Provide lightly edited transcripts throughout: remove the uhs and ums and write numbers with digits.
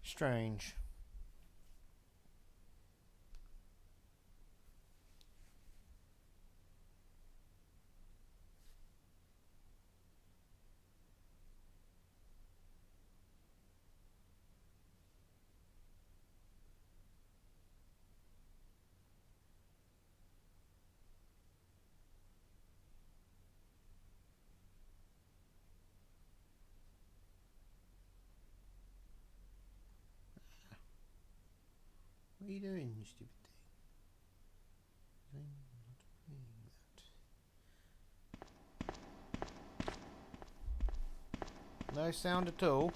Strange. What are you doing, you stupid thing? No sound at all.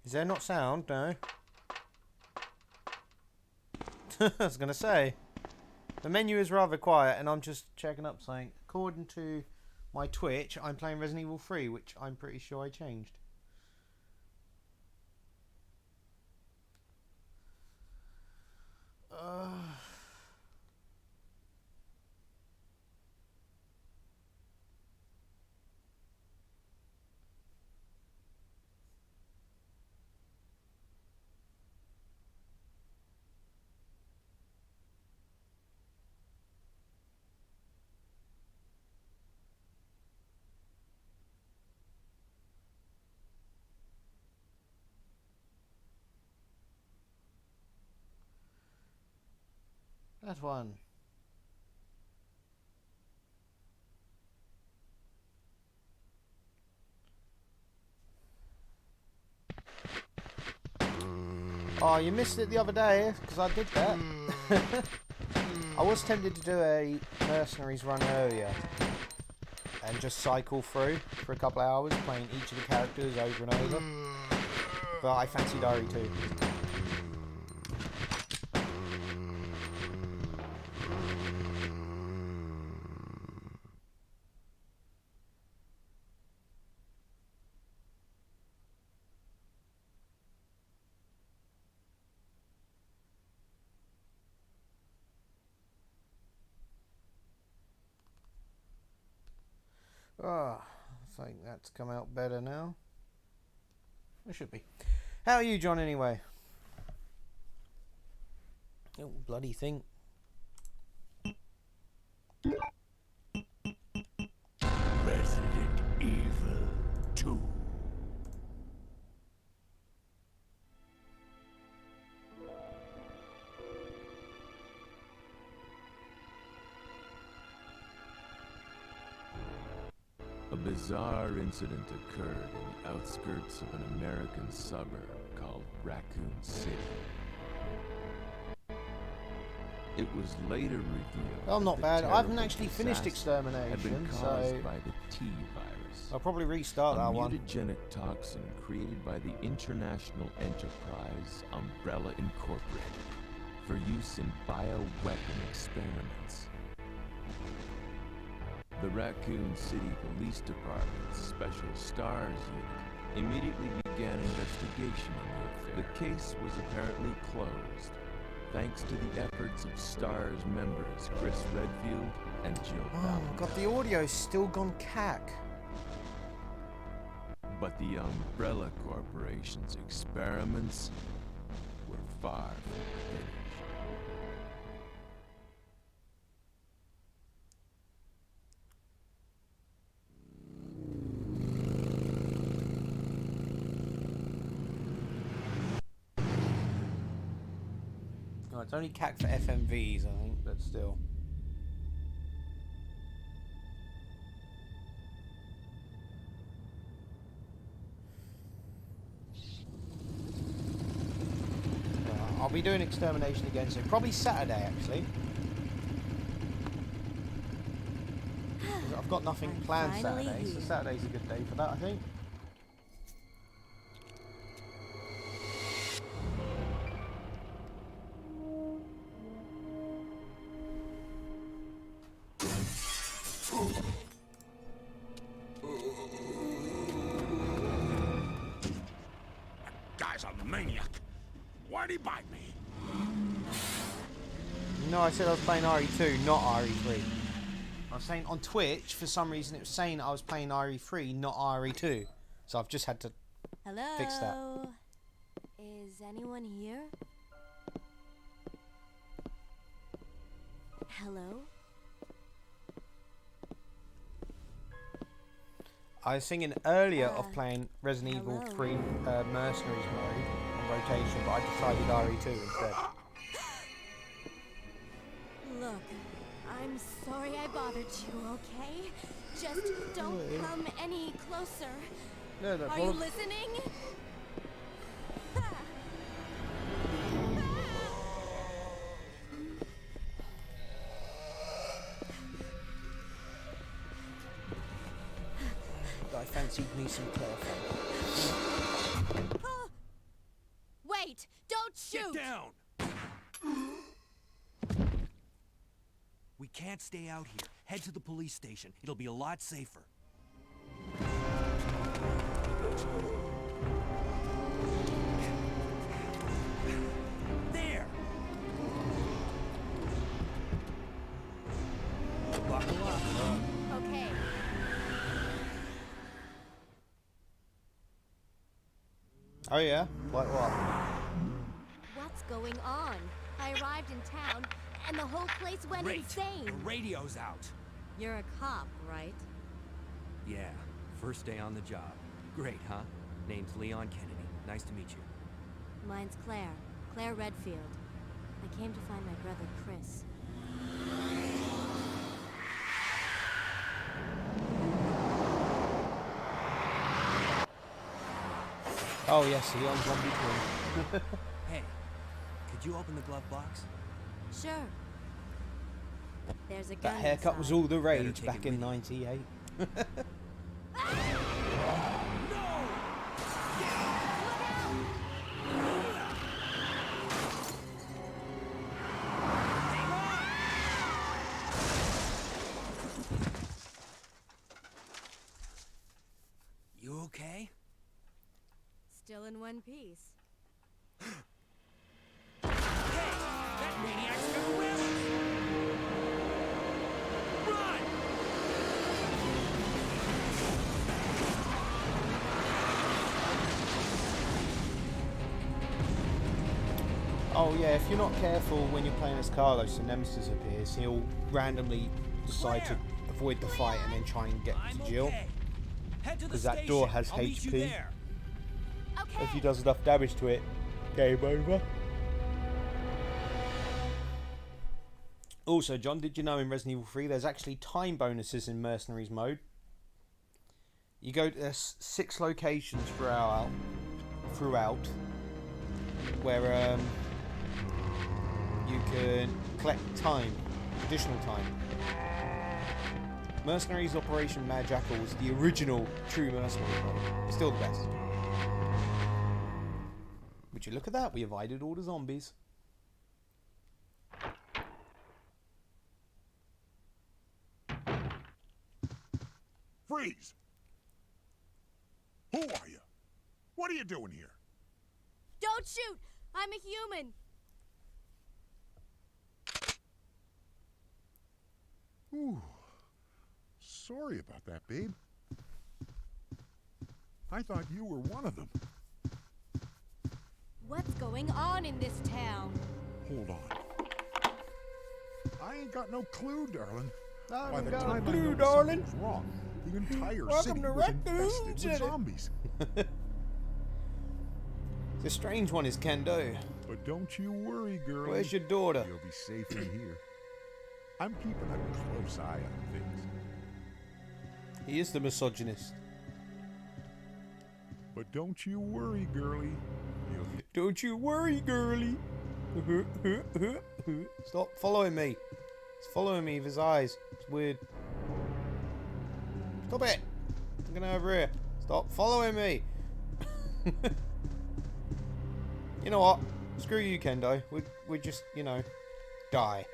Is there not sound? No. I was going to say. The menu is rather quiet and I'm just checking up something. According to my Twitch, I'm playing Resident Evil 3, which I'm pretty sure I changed. That one. Oh, you missed it the other day, because I did that. I was tempted to do a Mercenaries run earlier and just cycle through for a couple of hours, playing each of the characters over and over. But I fancied Ari too. Ah, I think that's come out better now. It should be. How are you, John, anyway? Oh, bloody thing. Resident Evil 2. A bizarre incident occurred in the outskirts of an American suburb called Raccoon City. It was later revealed. Oh, not bad. I haven't terrible actually finished disaster had been Extermination, caused so by the T virus. I'll probably restart that one. A mutagenic toxin created by the international enterprise Umbrella Incorporated for use in bioweapon experiments. The Raccoon City Police Department's Special Stars Unit immediately began investigation on the affair. The case was apparently closed, thanks to the efforts of STARS members Chris Redfield and Jill Oh god, the audio's still gone cack. But the Umbrella Corporation's experiments were far from finished. Oh, it's only cack for FMVs, I think, but still. I'll be doing Extermination again soon. Probably Saturday, actually. I've got nothing planned Saturday, so Saturday's a good day for that, I think. Guy's a maniac. Why'd he bite me? No, I said I was playing RE2, not RE3. I was saying on Twitch, for some reason it was saying I was playing RE3, not RE2. So I've just had to fix that. Is anyone here? Hello? I was thinking earlier of playing Resident Evil 3 Mercenaries mode on rotation, but I decided RE2 instead. Look, I'm sorry I bothered you, okay? Just don't come any closer. No, Are you listening? I fancied me some clarification. Wait! Don't shoot! Get down! We can't stay out here. Head to the police station. It'll be a lot safer. There! Buckle up. Okay. Oh yeah? Like what? What's going on? I arrived in town, and the whole place went Great. insane. The radio's out. You're a cop, right? Yeah, first day on the job. Great, huh? Name's Leon Kennedy. Nice to meet you. Mine's Claire. Claire Redfield. I came to find my brother, Chris. Oh yes, Leon Zombie Queen. Hey, could you open the glove box? Sure. There's a gun That haircut was inside. all the rage take back it in with '98. You okay? Still in one piece. That maniac's gonna whip us! Run! Oh yeah, if you're not careful when you're playing as Carlos and Nemesis appears, he'll randomly decide to avoid the fight and then try and get I'm to Jill. okay. Head to the 'Cause that door station. has I'll meet you HP. there. Okay. If he does enough damage to it, game over. Also, John, did you know in Resident Evil 3 there's actually time bonuses in Mercenaries mode? You go to 6 locations throughout where you can collect time, additional time. Mercenaries Operation Mad Jackal was the original true mercenary mode. It's still the best. Would you look at that? We avoided all the zombies. Freeze! Who are you? What are you doing here? Don't shoot! I'm a human! Ooh. Sorry about that, babe. I thought you were one of them. What's going on in this town? Hold on. I ain't got no clue, darling. I By ain't the got a time I clue, know darling. something's wrong, the entire Welcome city to was Raccoon infested City. with zombies. The strange one is Kendo. But don't you worry, girl. Where's your daughter? You'll be safe in here. I'm keeping a close eye on things. He is the misogynist. But don't you worry, girlie. You'll be... Don't you worry, girlie. Stop following me. He's following me with his eyes. It's weird. Stop it. I'm going over here. Stop following me. You know what? Screw you, Kendo. We just, you know, die.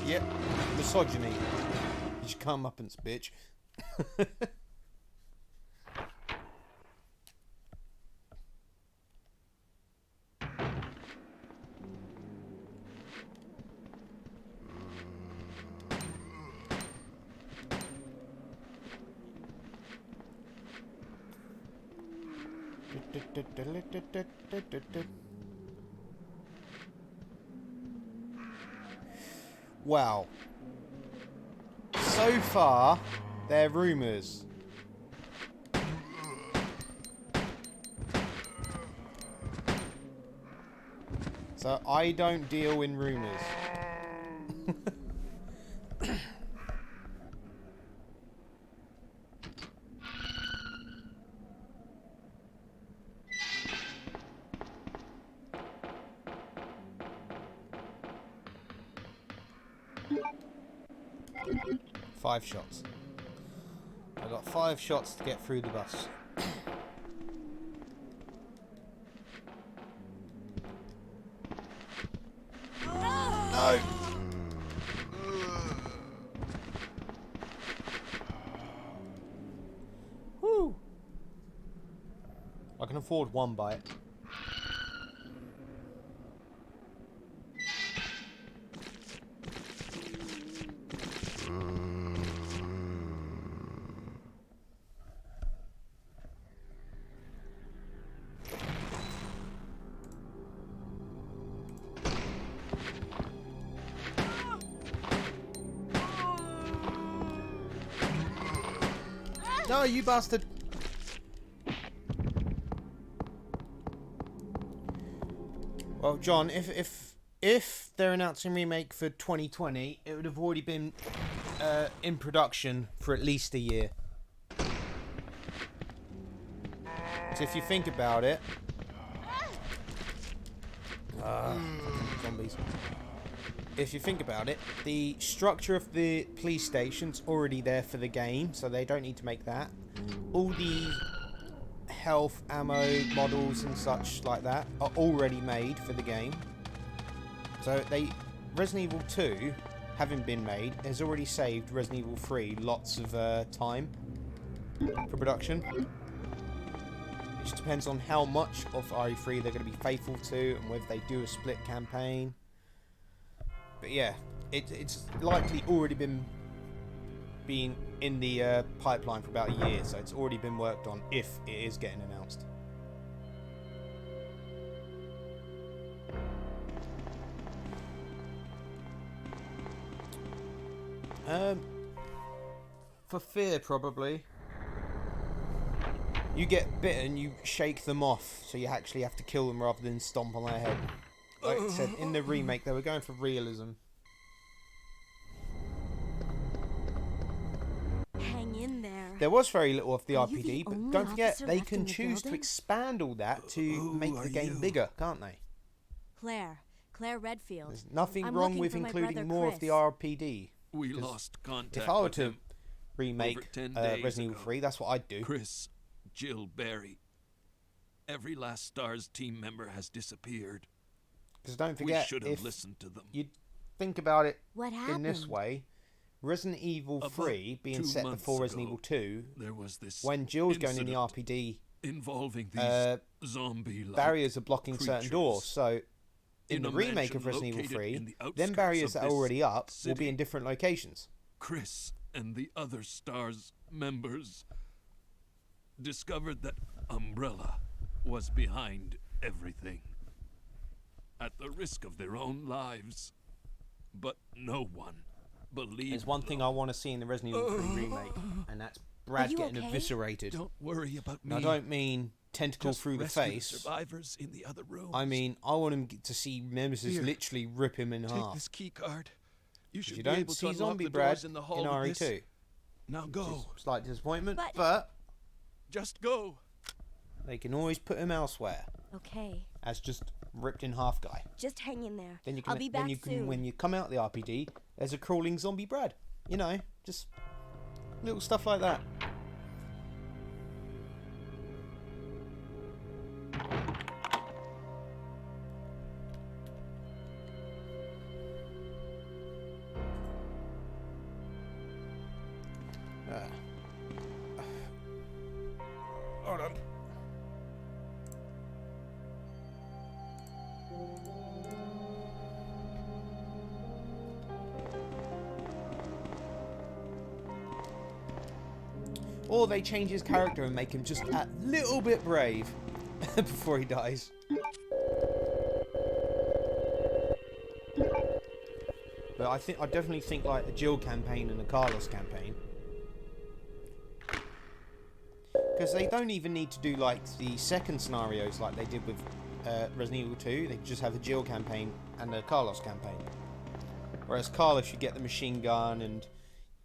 Yep, misogyny. You should come up and bitch. Wow. So far, they're rumours. So I don't deal in rumours. 5 shots. I got 5 shots to get through the bus. No! Woo! I can afford 1 bite. No, you bastard! Well, John, if they're announcing a remake for 2020, it would have already been in production for at least a year. So if you think about it, zombies. If you think about it, the structure of the police station's already there for the game, so they don't need to make that. All the health, ammo, models and such like that are already made for the game. So Resident Evil 2, having been made, has already saved Resident Evil 3 lots of time for production. It just depends on how much of RE3 they're going to be faithful to and whether they do a split campaign. But yeah, it's likely already been in the pipeline for about a year, so it's already been worked on if it is getting announced. For fear, probably. You get bitten, you shake them off, so you actually have to kill them rather than stomp on their head. Like I said, in the remake, they were going for realism. Hang in there. There was very little of the Are you RPD, the but only don't forget, officer they left in can the choose to building? expand all that to make the game bigger, can't they? Claire Redfield. There's nothing I'm wrong looking with for my including brother, more of the Chris. RPD. We 'Cause lost contact If I were with to him remake over 10 days Resident Evil ago. 3, that's what I'd do. Chris, Jill, Barry. Every last STARS team member has disappeared. Because don't We forget, should have if listened to them. you think about it What in this happened? way, Resident Evil About 3 being 2 set months before Resident ago, Evil 2, There was this when Jill's going in the incident RPD, involving these zombie-like barriers are blocking certain doors. creatures. So in In the a remake mansion of Resident Evil located 3, in the them outskirts barriers of that are this already up will be city. in different locations. Chris and the other STARS members discovered that Umbrella was behind everything, at the risk of their own lives. But no one believed There's one thing them. I want to see in the Resident Evil 3 remake, and that's Brad you getting okay? eviscerated. Don't worry about me. Now, I don't mean tentacle Just through the rescue face. survivors in the other rooms. I mean, I want him to see Nemesis Here, literally rip him in take half. this key card. You 'Cause should you be don't able to see unlock zombie the Brad doors in the hall in with this. RE2. Now go. Slight disappointment, But- but Just go. they can always put him elsewhere Okay, as just ripped in half guy. just hang in there. Then you can, I'll be back then you can, soon. when you come out of the RPD, there's a crawling zombie Brad. You know, just little stuff like that. Hold on. Or they change his character and make him just a little bit brave. before he dies. But I definitely think like a Jill campaign and a Carlos campaign, because they don't even need to do like the second scenarios like they did with Resident Evil 2. They just have a Jill campaign and a Carlos campaign. Whereas Carlos, you get the machine gun and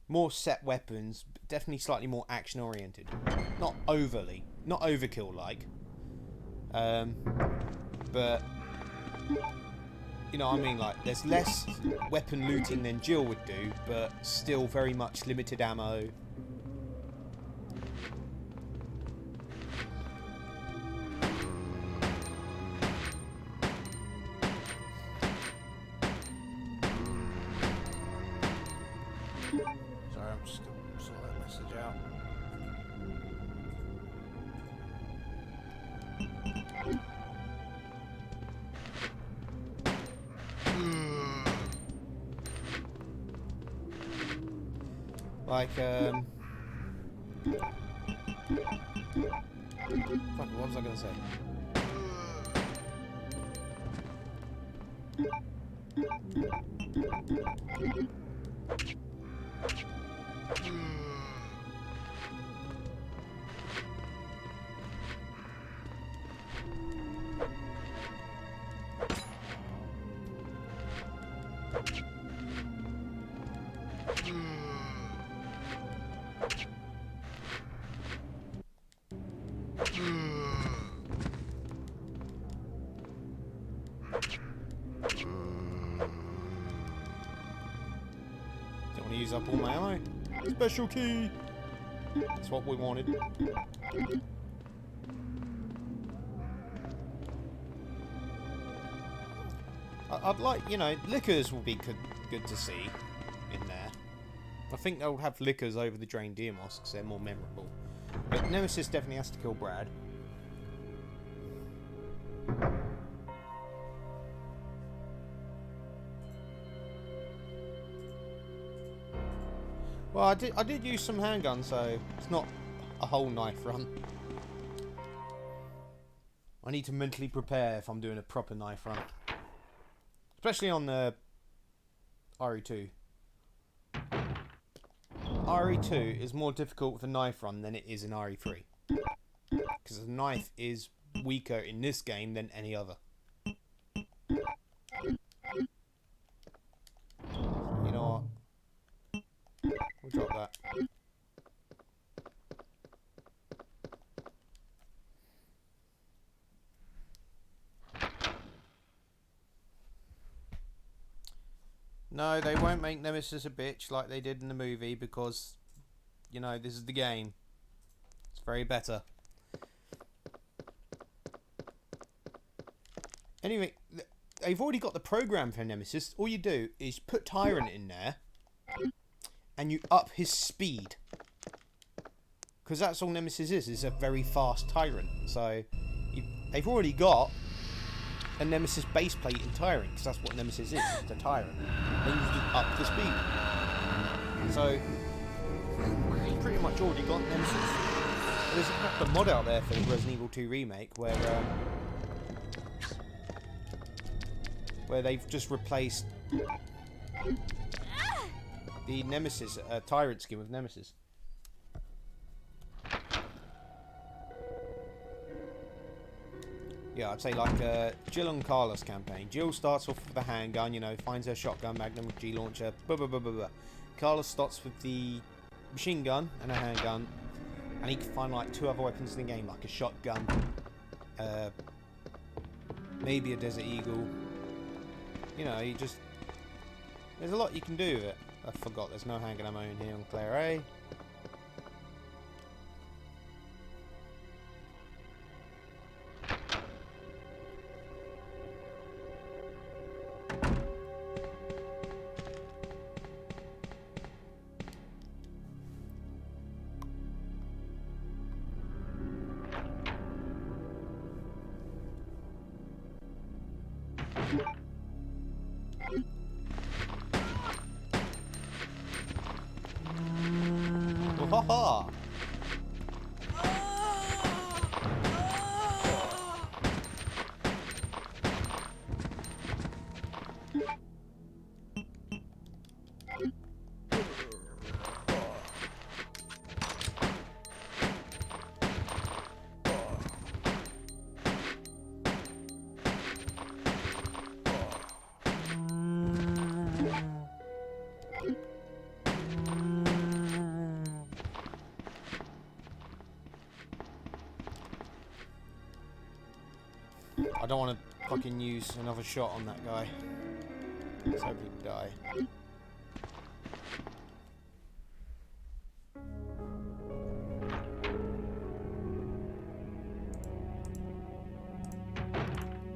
more set weapons, but definitely slightly more action oriented. Not overly, not overkill like. But you know what I mean, like there's less weapon looting than Jill would do, but still very much limited ammo. Sorry, I'm just gonna sort that message out. Like, fuck, what was I gonna say? Don't want to use up all my ammo. Special key! That's what we wanted. I'd like, you know, liquors will be good to see in there. I think they'll have liquors over the Drain Deimos because they're more memorable. But Nemesis definitely has to kill Brad. Well, I did use some handguns, so it's not a whole knife run. I need to mentally prepare if I'm doing a proper knife run. Especially on the RE2. RE2 is more difficult with a knife run than it is in RE3. Because the knife is weaker in this game than any other. You know what? We'll drop that. No, they won't make Nemesis a bitch like they did in the movie because, you know, this is the game. It's very better. Anyway, they've already got the program for Nemesis. All you do is put Tyrant in there and you up his speed. Because that's all Nemesis is a very fast Tyrant. So, they've already got a Nemesis base plate in Tyrant, because that's what Nemesis is, it's a Tyrant. Then you just up the speed. So, you pretty much already got Nemesis. There's a mod out there for the Resident Evil 2 remake where they've just replaced the Nemesis, Tyrant skin with Nemesis. Yeah, I'd say like Jill and Carlos campaign. Jill starts off with the handgun, you know, finds her shotgun, magnum, G launcher, blah blah blah blah blah. Carlos starts with the machine gun and a handgun, and he can find like 2 other weapons in the game, like a shotgun, maybe a Desert Eagle. You know, you just, there's a lot you can do with it. I forgot there's no handgun ammo in here on Claire A. I don't want to fucking use another shot on that guy. Let's hope he die.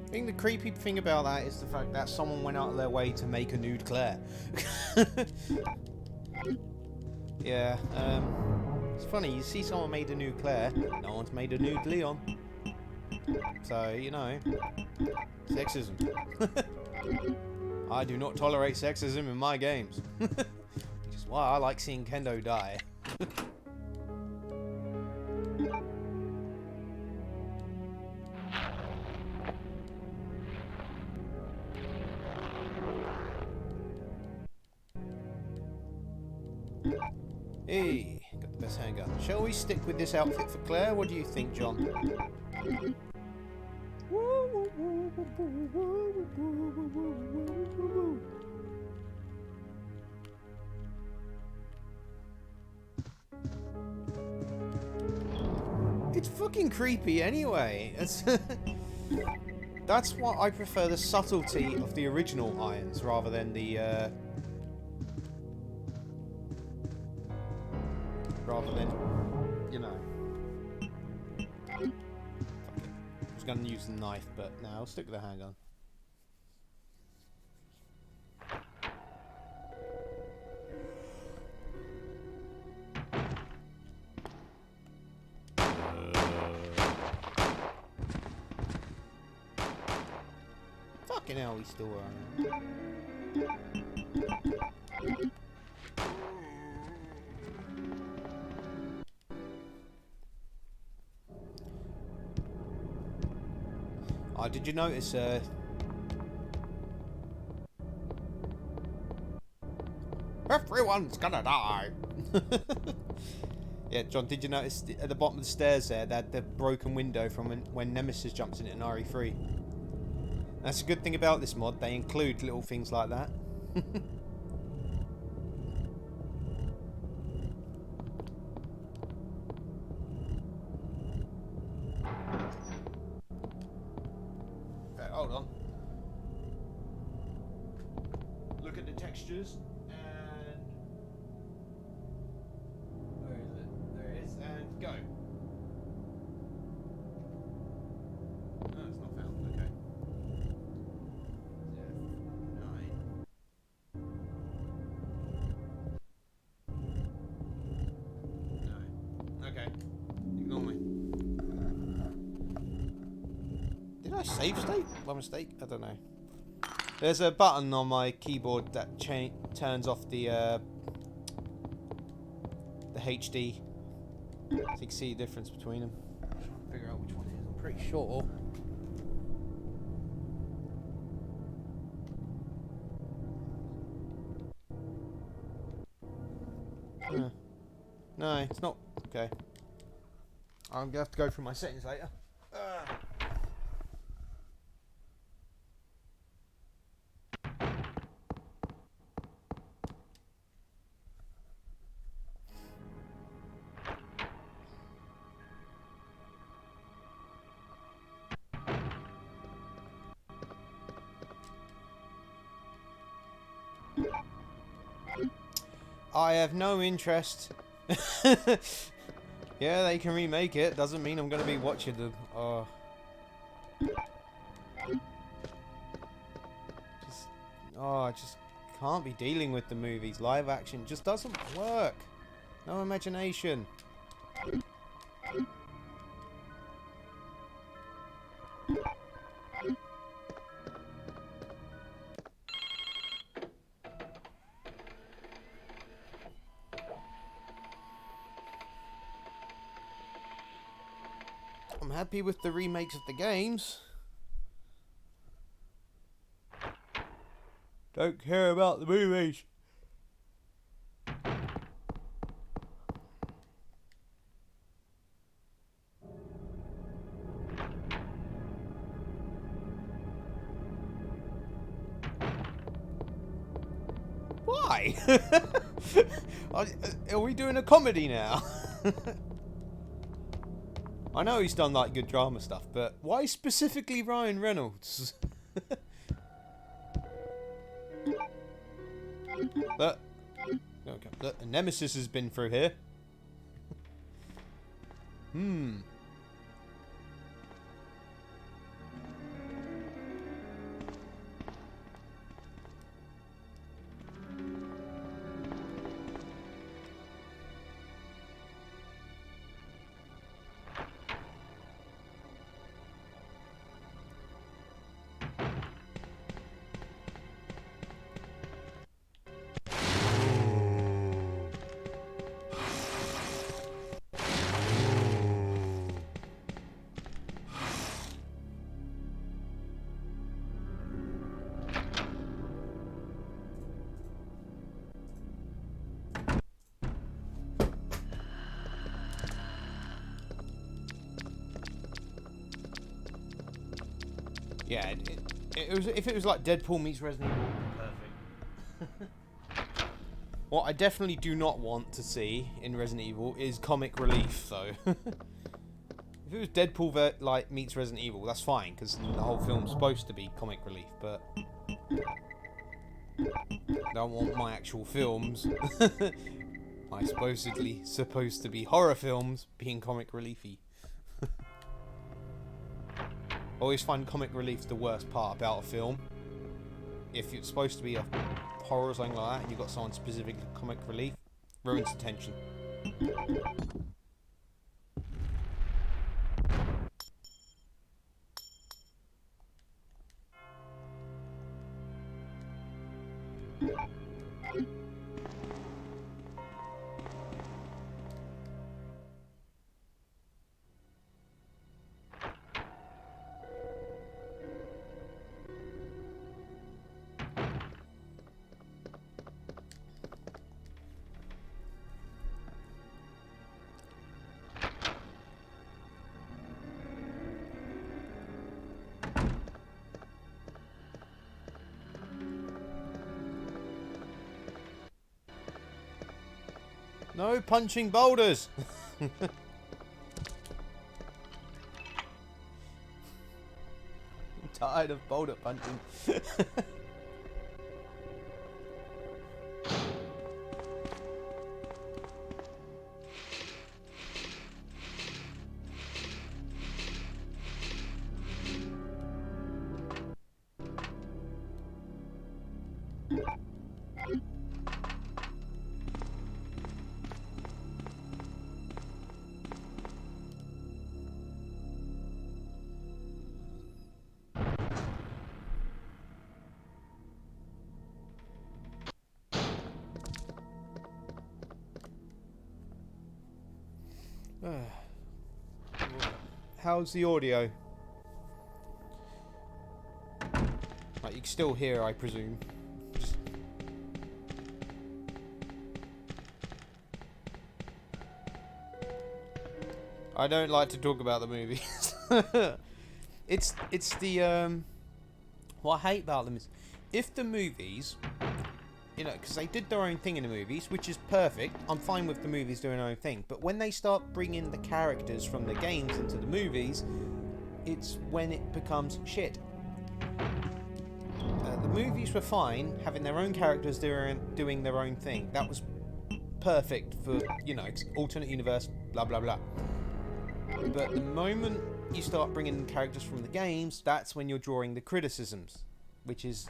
I think the creepy thing about that is the fact that someone went out of their way to make a nude Claire. Yeah, it's funny, you see someone made a nude Claire, no one's made a nude Leon. So, you know, sexism. I do not tolerate sexism in my games. Which is why I like seeing Kendo die. Hey, got the best handgun. Shall we stick with this outfit for Claire? What do you think, John? It's fucking creepy anyway. That's why I prefer the subtlety of the original irons rather than the you know. Fuck it. I was gonna use the knife, but no, I'll stick with the handgun. Fucking hell, he's still around. Oh, did you notice, everyone's gonna die! Yeah, John, did you notice at the bottom of the stairs there, that the broken window from when Nemesis jumps in it in RE3? That's a good thing about this mod, they include little things like that. Hold on. Look at the textures and where is it? There it is, and go. No, it's not found. Okay. No. Okay. Ignore me. Did I save state by mistake? I don't know. There's a button on my keyboard that turns off the HD. So you can see the difference between them. I'm trying to figure out which one it is. I'm pretty sure. No, it's not. Okay. I'm gonna have to go through my settings later. I have no interest. Yeah, they can remake it. Doesn't mean I'm going to be watching them. I just can't be dealing with the movies. Live action just doesn't work. No imagination. I'm happy with the remakes of the games. Don't care about the movies. Why? Are we doing a comedy now? I know he's done like good drama stuff, but why specifically Ryan Reynolds? Look, okay. Look, Nemesis has been through here. Yeah, it was, if it was like Deadpool meets Resident Evil, perfect. What I definitely do not want to see in Resident Evil is comic relief, though. If it was Deadpool like meets Resident Evil, that's fine, because the whole film's supposed to be comic relief, but I don't want my actual films, my supposedly supposed to be horror films, being comic reliefy. I always find comic relief the worst part about a film. If it's supposed to be a horror or something like that, and you've got someone specifically comic relief, ruins the tension. No punching boulders! I'm tired of boulder punching. How's the audio? Like, you can still hear, I presume. I don't like to talk about the movies. It's the what I hate about them is if the movies, you know, because they did their own thing in the movies, which is perfect. I'm fine with the movies doing their own thing. But when they start bringing the characters from the games into the movies, it's when it becomes shit. The movies were fine, having their own characters doing their own thing. That was perfect for, you know, alternate universe, blah, blah, blah. But the moment you start bringing characters from the games, that's when you're drawing the criticisms, which is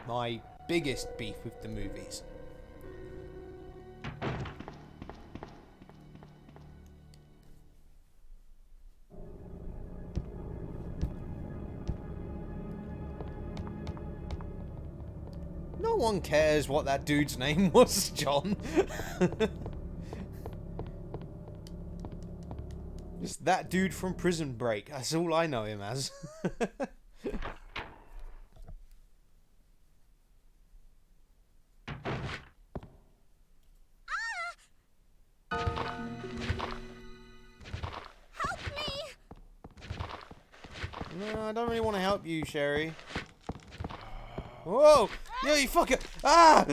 my biggest beef with the movies. No one cares what that dude's name was, John. Just that dude from Prison Break. That's all I know him as. No, I don't really want to help you, Sherry. Whoa! Yeah, you fucker! Ah!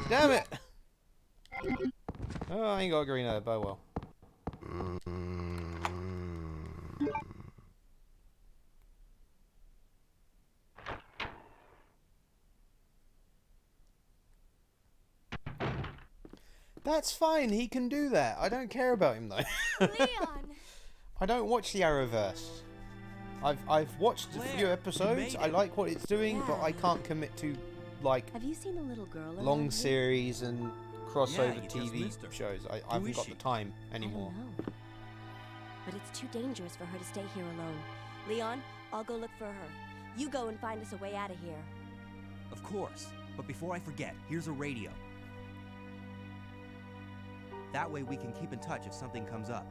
Damn it! Oh, I ain't got a green herb, oh well. That's fine, he can do that. I don't care about him though. Leon! I don't watch the Arrowverse. I've watched a few Claire, episodes. you I made it. like what it's doing, but I Yeah. can't commit to like Have you seen a little girl around long here? series and crossover Yeah, you just TV missed her. shows. I Who haven't is got she? the time I anymore. don't know. But it's too dangerous for her to stay here alone. Leon, I'll go look for her. You go and find us a way out of here. Of course. But before I forget, here's a radio. That way we can keep in touch if something comes up.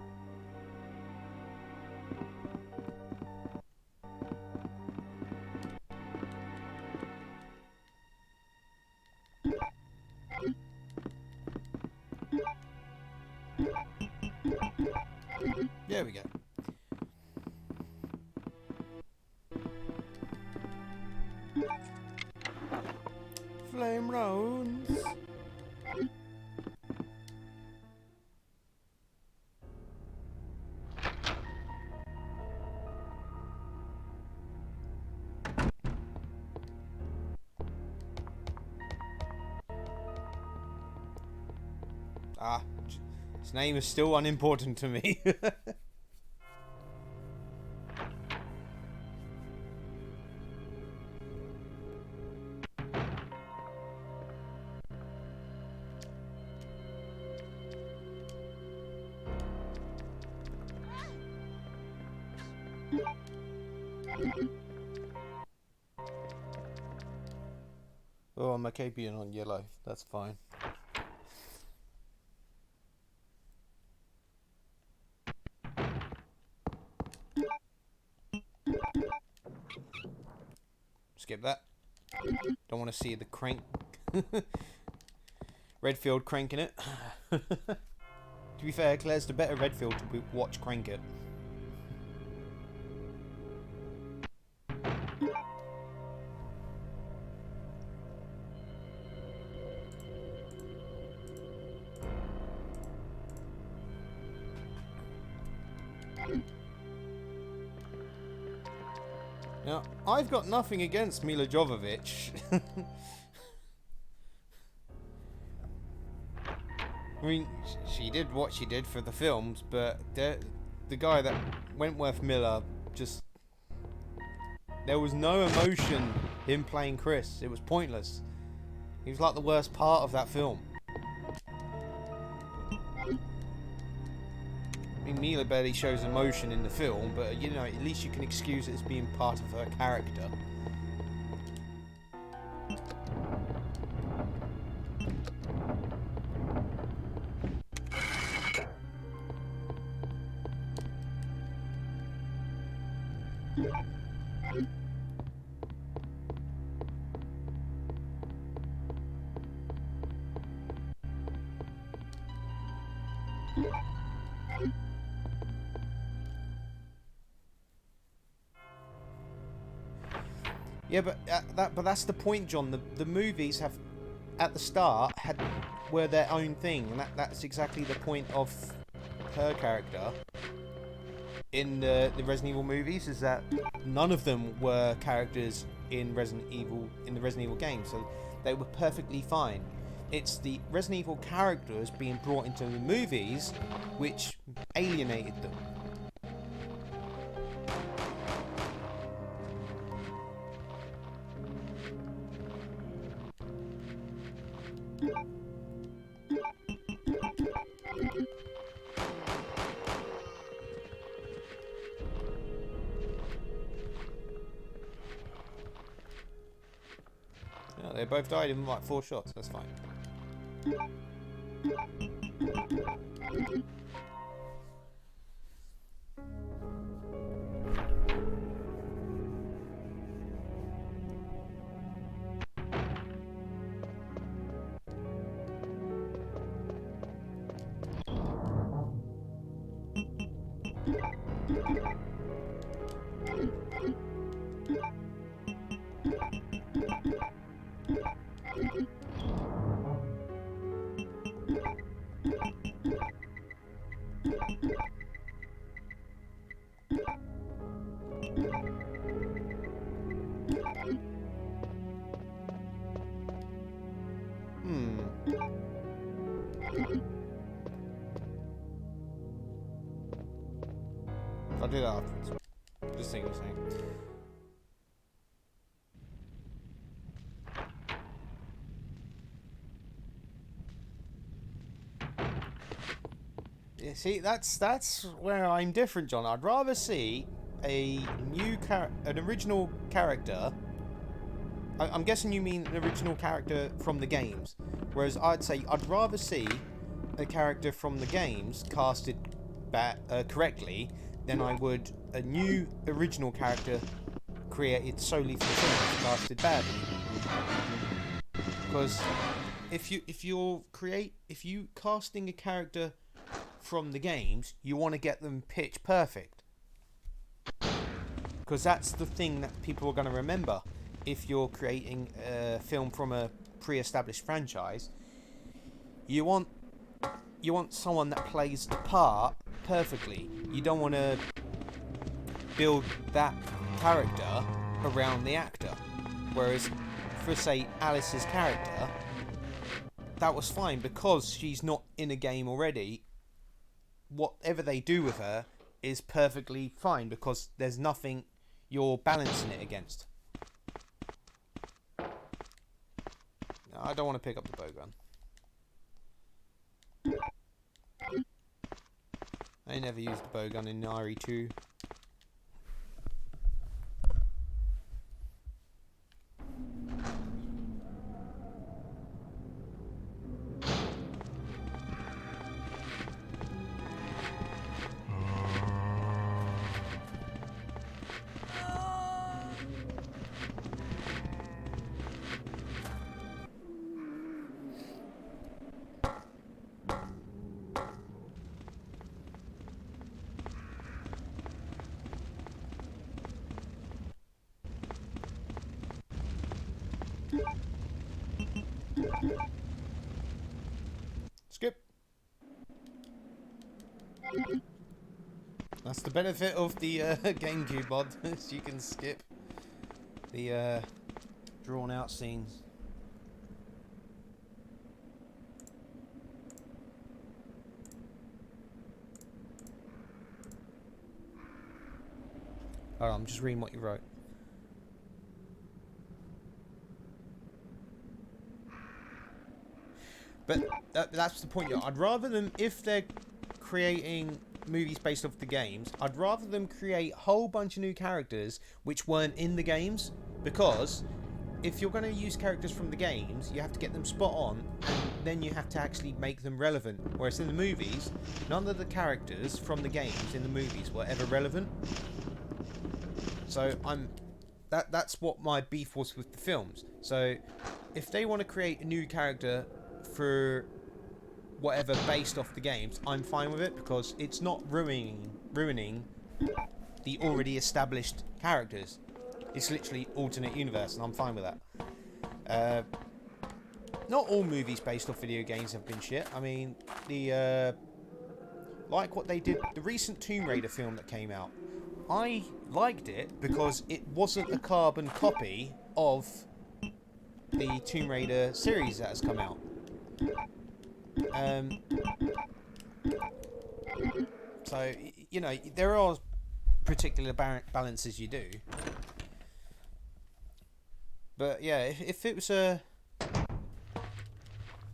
There we go. Flame rounds. Ah, his name is still unimportant to me. Oh, I'm okay being on yellow. That's fine. Skip that. Don't want to see the crank. Redfield cranking it. To be fair, Claire's the better Redfield to watch crank it. Now, I've got nothing against Mila Jovovich. I mean, she did what she did for the films, but the guy that Wentworth Miller just... There was no emotion him playing Chris. It was pointless. He was like the worst part of that film. I mean, Mila barely shows emotion in the film, but you know, at least you can excuse it as being part of her character. Yeah, but that's the point, John. The movies have, at the start, were their own thing, and that's exactly the point of her character in the Resident Evil movies. Is that none of them were characters in the Resident Evil games, so they were perfectly fine. It's the Resident Evil characters being brought into the movies which alienated them. Yeah, they both died in like 4 shots, that's fine. I'll do that afterwards. Just think of something. Yeah, see, that's where I'm different, John. I'd rather see an original character. I'm guessing you mean an original character from the games, whereas I'd say I'd rather see a character from the games casted correctly than I would a new original character created solely for the films casted badly. Because if you casting a character from the games, you want to get them pitch perfect, because that's the thing that people are going to remember. If you're creating a film from a pre-established franchise, you want someone that plays the part perfectly. You don't want to build that character around the actor. Whereas for, say, Alice's character, that was fine because she's not in a game already. Whatever they do with her is perfectly fine because there's nothing you're balancing it against. No, I don't want to pick up the bowgun. I never used the bowgun in RE2. Skip. That's the benefit of the GameCube mod, is you can skip the drawn out scenes. Oh, I'm just reading what you wrote. But that's the point. I'd rather them, if they're creating movies based off the games, I'd rather them create a whole bunch of new characters which weren't in the games, because if you're going to use characters from the games, you have to get them spot on, and then you have to actually make them relevant. Whereas in the movies, none of the characters from the games in the movies were ever relevant. So that's what my beef was with the films. So if they want to create a new character for whatever based off the games, I'm fine with it, because it's not ruining the already established characters. It's literally alternate universe, and I'm fine with that. Not all movies based off video games have been shit. I mean, like what they did, the recent Tomb Raider film that came out, I liked it because it wasn't a carbon copy of the Tomb Raider series that has come out. So, you know, there are particular balances you do. But yeah, if it was a...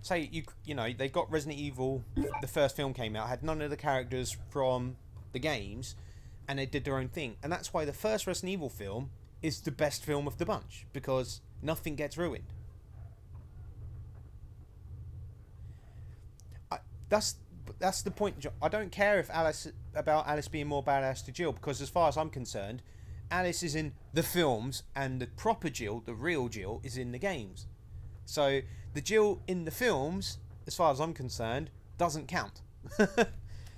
Say, you know, they got Resident Evil, the first film came out, had none of the characters from the games, and they did their own thing. And that's why the first Resident Evil film is the best film of the bunch, because nothing gets ruined. That's the point. I don't care if about Alice being more badass to Jill, because as far as I'm concerned, Alice is in the films, and the proper Jill, the real Jill, is in the games. So the Jill in the films, as far as I'm concerned, doesn't count.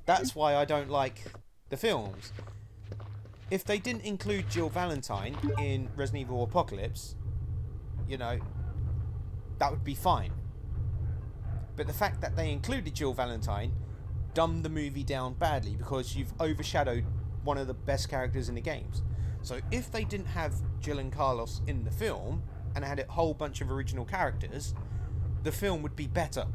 That's why I don't like the films. If they didn't include Jill Valentine in Resident Evil Apocalypse, you know, that would be fine. But the fact that they included Jill Valentine dumbed the movie down badly, because you've overshadowed one of the best characters in the games. So if they didn't have Jill and Carlos in the film and had a whole bunch of original characters, the film would be better.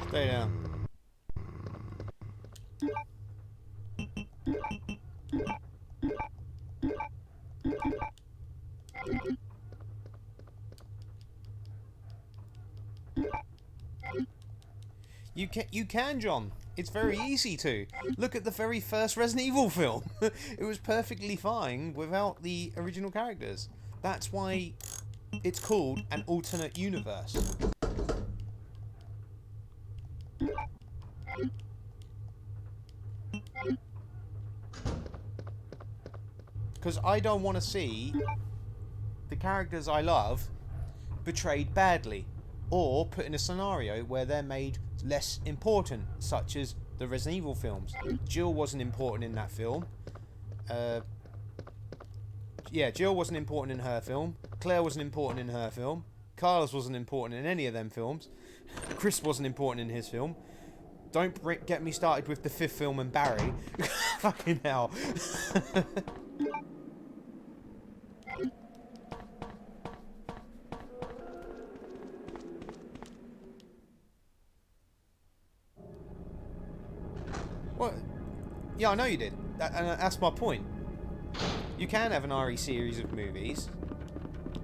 Stay down. You can, John. It's very easy to. Look at the very first Resident Evil film. It was perfectly fine without the original characters. That's why it's called an alternate universe. Because I don't want to see the characters I love betrayed badly, or put in a scenario where they're made less important, such as the Resident Evil films. Jill wasn't important in that film. Yeah, Jill wasn't important in her film. Claire wasn't important in her film. Carlos wasn't important in any of them films. Chris wasn't important in his film. Don't get me started with the fifth film and Barry. Fucking hell. What? Yeah, I know you did. And that's my point. You can have an RE series of movies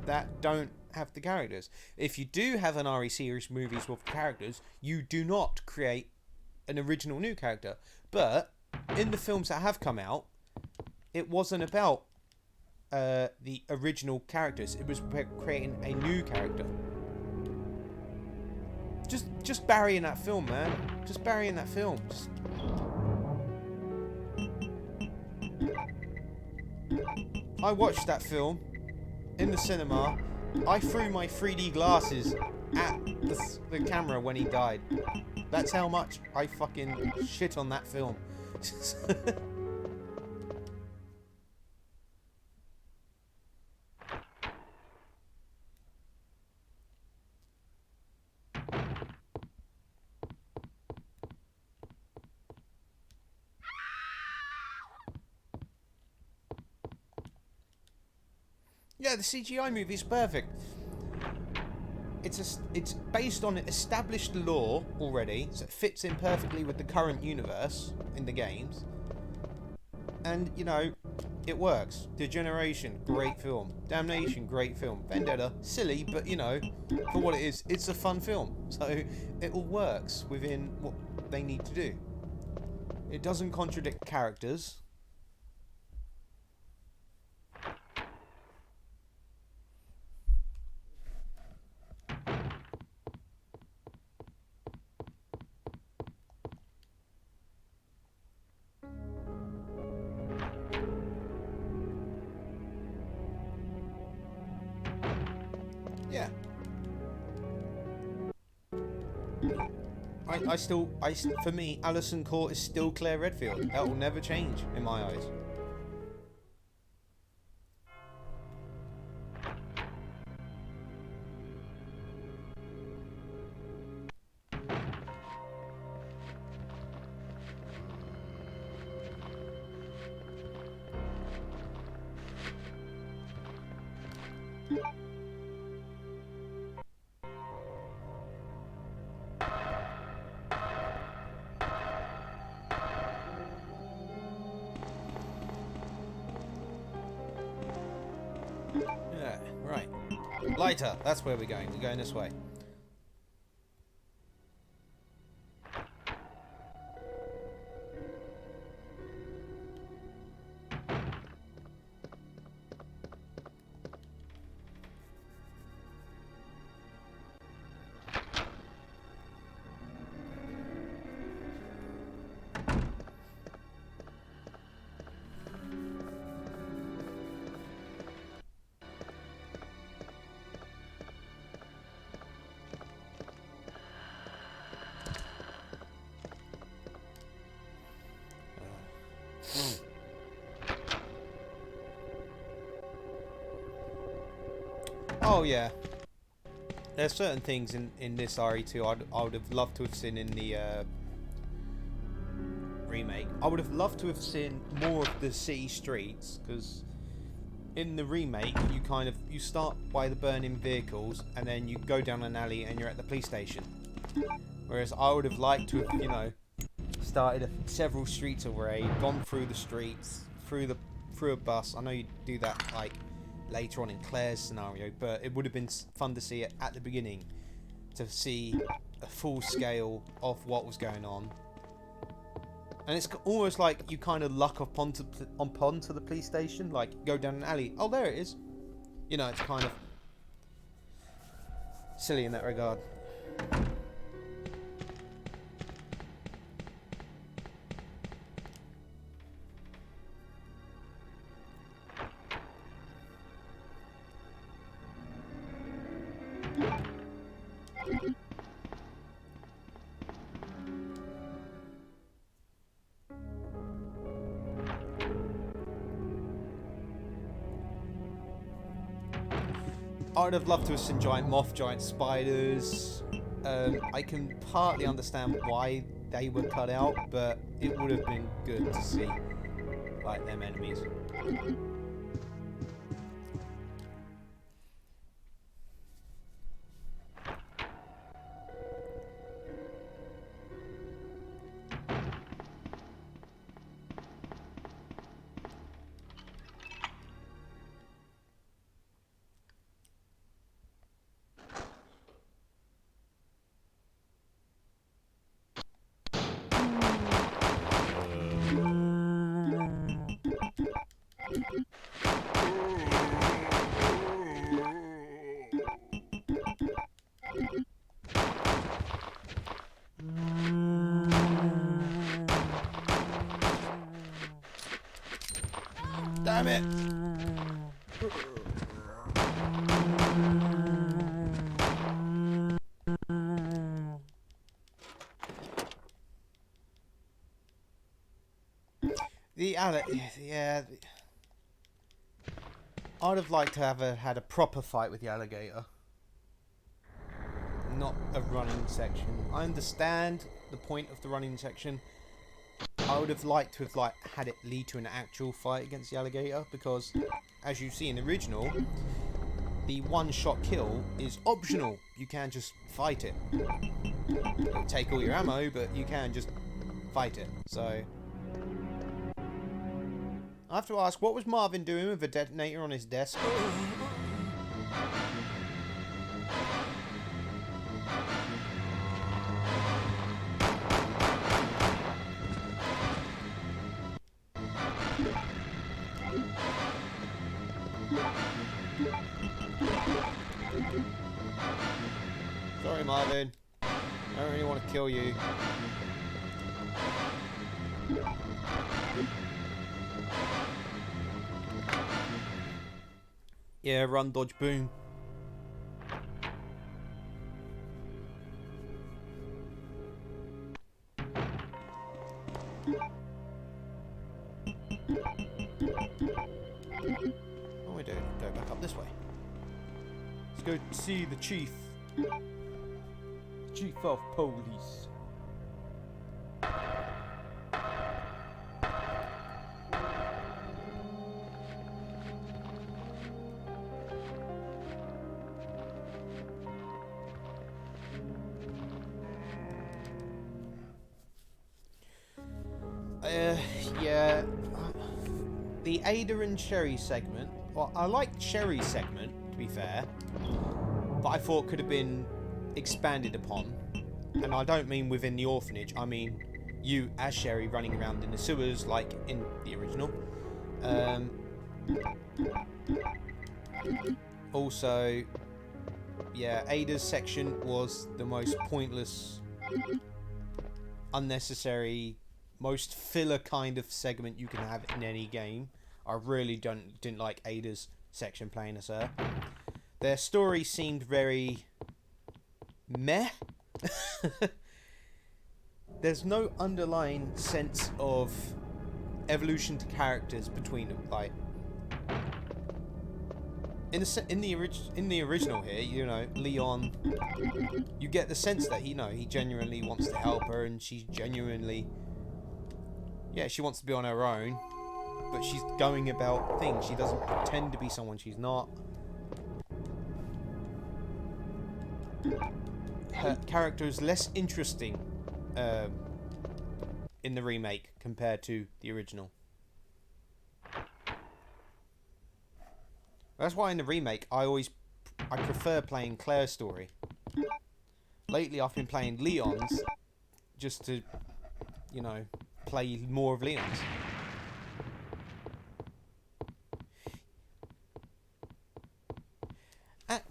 that don't have the characters. If you do have an RE series movies with characters, you do not create an original new character. But in the films that have come out, it wasn't about the original characters. It was creating a new character. Just Barry in that film, man. Just Barry in that film. I watched that film in the cinema. I threw my 3D glasses at the camera when he died. That's how much I fucking shit on that film. Yeah, the CGI movie is perfect. It's based on established lore already, so it fits in perfectly with the current universe in the games. And, you know, it works. Degeneration, great film. Damnation, great film. Vendetta, silly, but, you know, for what it is, it's a fun film. So it all works within what they need to do. It doesn't contradict characters. Yeah. For me, Alison Court is still Claire Redfield. That will never change in my eyes. Yeah, right. Lighter, that's where we're going. We're going this way. Oh yeah. There's certain things in this RE2 I would have loved to have seen in the remake. I would have loved to have seen more of the city streets, because in the remake you start by the burning vehicles and then you go down an alley and you're at the police station. Whereas I would have liked to have, you know, started several streets away, gone through the streets, through a bus. I know you do that like later on in Claire's scenario, but it would have been fun to see it at the beginning, to see a full scale of what was going on. And it's almost like you kind of luck upon to the police station, like go down an alley. Oh, there it is. You know, it's kind of silly in that regard. I'd have loved to have seen giant moth, giant spiders. I can partly understand why they were cut out, but it would have been good to see like them enemies. Damn it! Yeah. I'd have liked to have had a proper fight with the alligator, not a running section. I understand the point of the running section. I would have liked to have had it lead to an actual fight against the alligator, because as you see in the original, the one-shot kill is optional. You can just fight it. It'll take all your ammo, but you can just fight it. So I have to ask, what was Marvin doing with a detonator on his desk? Sorry, Marvin. I don't really want to kill you. Yeah, run, dodge, boom. What are we doing? Go back up this way. Let's go see the chief. Chief of police. Yeah. The Ada and Sherry segment. Well, I liked Sherry's segment, to be fair, but I thought could have been expanded upon. And I don't mean within the orphanage. I mean you as Sherry running around in the sewers like in the original. Also, yeah, Ada's section was the most pointless, unnecessary, most filler kind of segment you can have in any game. I really didn't like Ada's section playing as her. Their story seemed very meh. There's no underlying sense of evolution to characters between them. Like, in the original here, you know, Leon, you get the sense that he genuinely wants to help her, and she's genuinely, yeah, she wants to be on her own, but she's going about things. She doesn't pretend to be someone she's not. Her character is less interesting in the remake compared to the original. That's why in the remake I prefer playing Claire's story. Lately I've been playing Leon's just to, you know, play more of Leon's.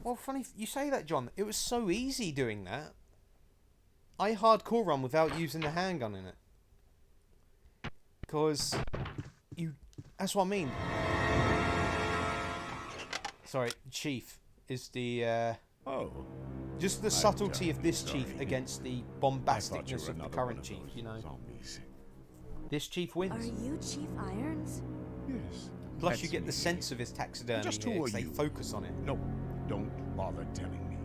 Well, funny you say that, John. It was so easy doing that. I hardcore run without using the handgun in it. Because that's what I mean. Sorry, Chief is the just the subtlety of this Chief against the bombasticness of the current Chief, you know. Zombies. This Chief wins. Are you Chief Irons? Yes. Plus that's you get the me. sense of his taxidermy Just here, who are 'cause they you? focus on it. No, don't bother telling me.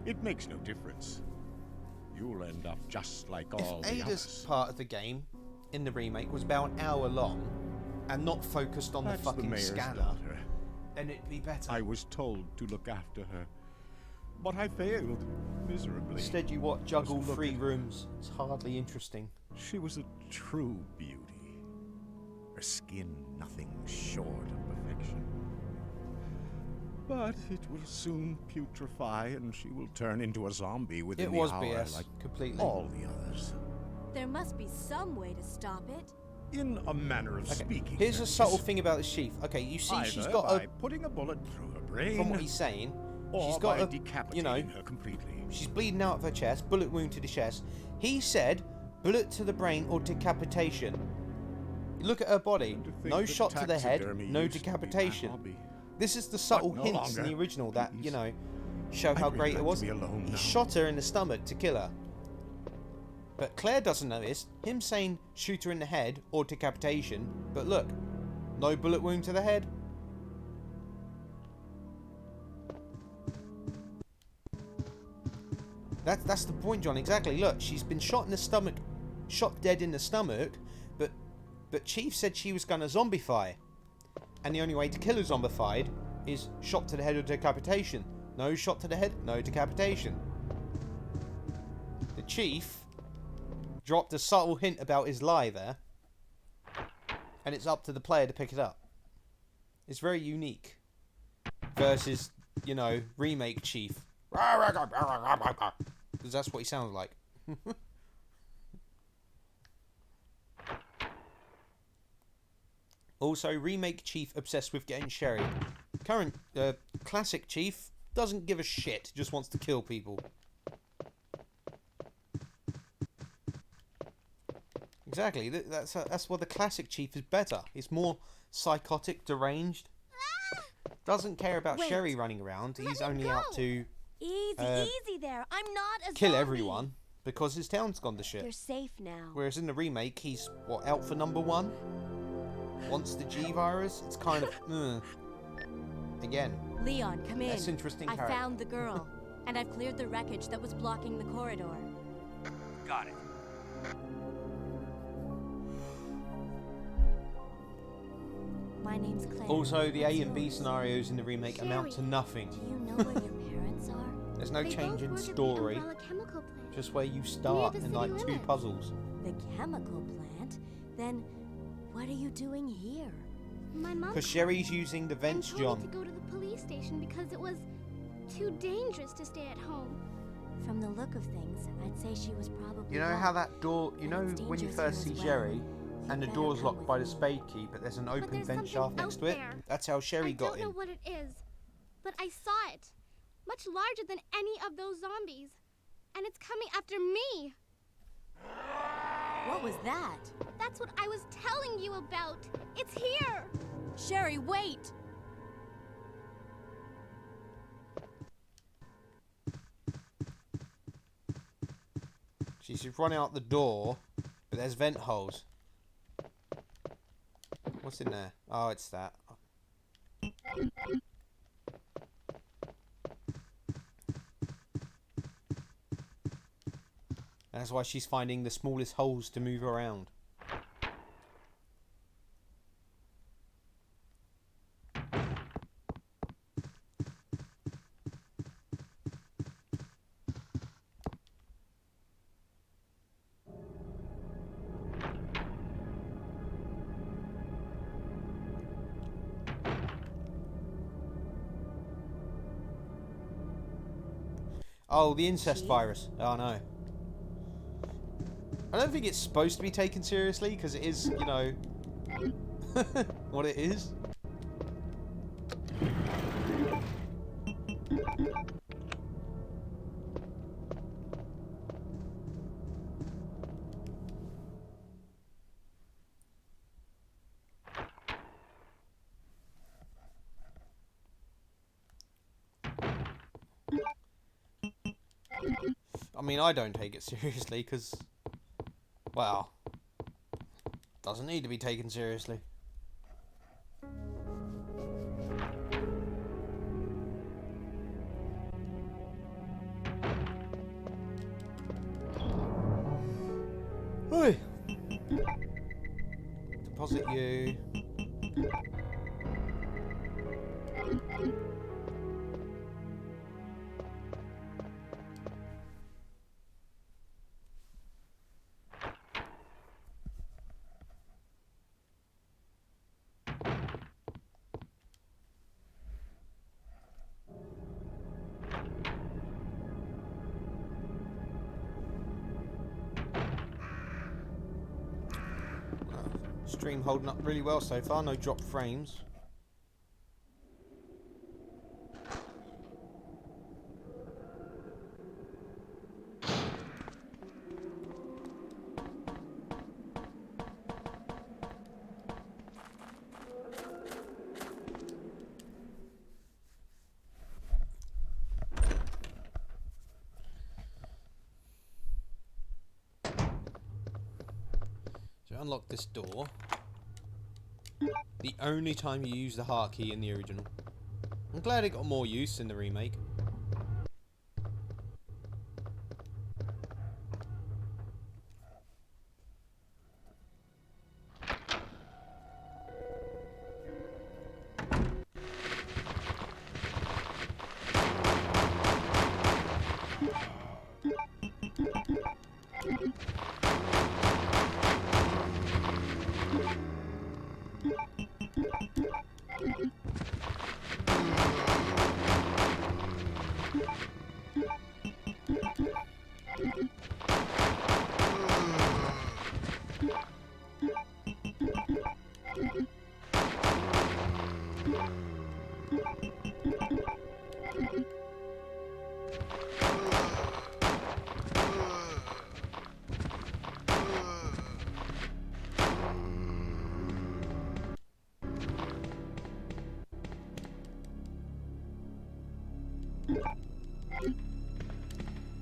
It makes no difference. You'll end up just like all If the Ada's others. part of the game in the remake was about an hour long and not focused on That's the the fucking mayor's scanner, daughter. then it'd be better. I was told to look after her, but I failed miserably. Instead you juggle Just look 3 at her. rooms. It's hardly interesting. She was a true beauty. Her skin nothing short of perfection. But it will soon putrefy, and she will turn into a zombie within It the was hour, BS, like completely. all the others. There must be some way to stop it. In a manner of Okay, speaking. here's a that is. subtle thing about the Chief. Okay, you see Either she's got by a... putting a bullet through her brain, From what he's saying, or she's got by a... decapitating You know, her completely. she's bleeding out of her chest, bullet wound to the chest. He said, bullet to the brain or decapitation. Look at her body. And to think No that shot to the head, taxidermy no used to be my decapitation. hobby. This is the subtle no hints in the longer, original that, please. you know, show how I'd great really it like was. to be alone He now. shot her in the stomach to kill her. But Claire doesn't notice him saying shoot her in the head or decapitation. But look, no bullet wound to the head. That's the point, John. Exactly. Look, she's been shot in the stomach, shot dead in the stomach. But Chief said she was gonna zombify, and the only way to kill a zombified is shot to the head or decapitation. No shot to the head, no decapitation. The Chief dropped a subtle hint about his lie there, and it's up to the player to pick it up. It's very unique versus, you know, remake Chief, because that's what he sounds like. Also, remake Chief obsessed with getting Sherry. Current classic Chief doesn't give a shit, just wants to kill people. Exactly. That's why the classic Chief is better. It's more psychotic, deranged. Doesn't care about Wait. Sherry running around. He's me only go. out to Easy, easy there. I'm not a kill zombie. everyone because his town's gone to shit. You're safe now. Whereas in the remake, he's out for number 1. Wants the G virus. It's kind of again. Leon, come in. That's interesting I character. found the girl, and I've cleared the wreckage that was blocking the corridor. Got it. My name's Claire. Also, the A What's and B yours? scenarios in the remake amount to Sherry. nothing. Do you know where your parents are? There's no They change both in work at the story, Umbrella Chemical Plant. just where you start the and city like 2 limits. puzzles. The chemical plant? Then what are you doing here? My mom Because Sherry's using the and vents, told me John. to go to the police station because it was too dangerous to stay at home. From the look of things, I'd say she was probably You know right. how that door, you But know it's when you dangerous first here see as well. Sherry and the better door's come locked with by the me. spade key, but there's an open there's vent something shaft next out to it? there. That's how Sherry I got don't know in. what it is, but I saw it. Much larger than any of those zombies. And it's coming after me. What was that? That's what I was telling you about. It's here. Sherry, wait! She's running out the door, but there's vent holes. What's in there? Oh, it's that. That's why she's finding the smallest holes to move around. Oh, the incest virus. Oh no. I don't think it's supposed to be taken seriously, because it is, you know, what it is. I mean, I don't take it seriously, because, well, doesn't need to be taken seriously. Oi! Deposit you. Stream holding up really well so far, no drop frames. So unlock this door. The only time you use the heart key in the original. I'm glad it got more use in the remake.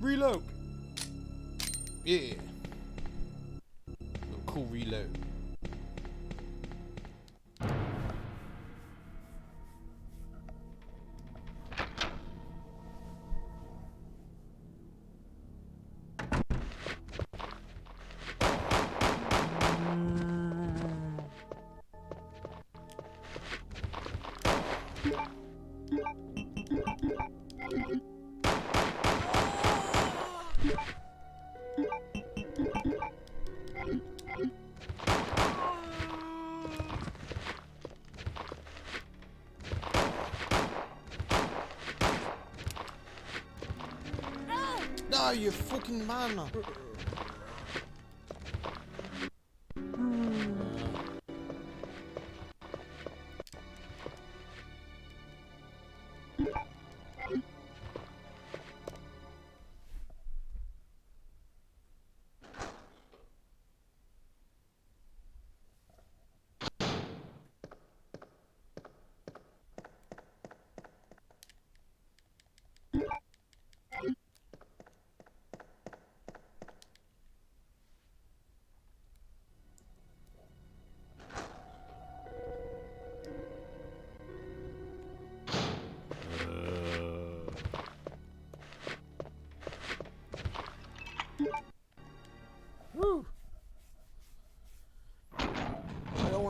Reload! Yeah. Little cool reload. No, you fucking man!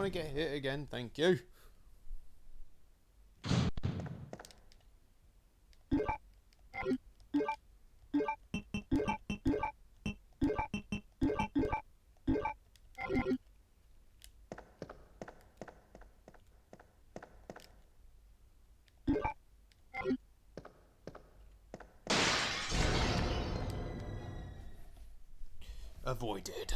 want to get hit again, thank you. Avoided.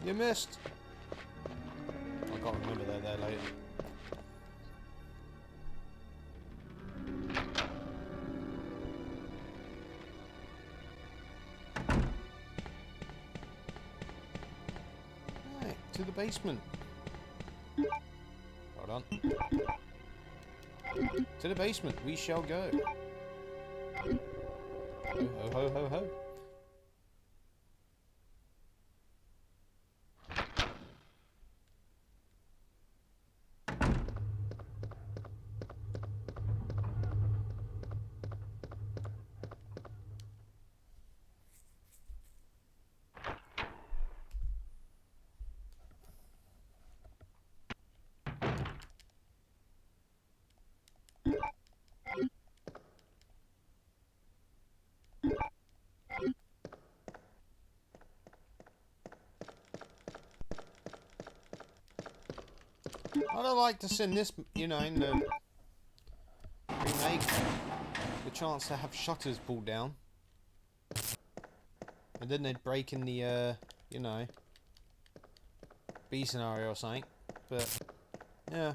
You missed. I can't remember that there later. Right, to the basement. Hold on. To the basement we shall go. Ho ho ho ho ho. I don't like to send this, you know, in the remake, the chance to have shutters pulled down. And then they'd break in the, you know, B scenario or something. But, yeah.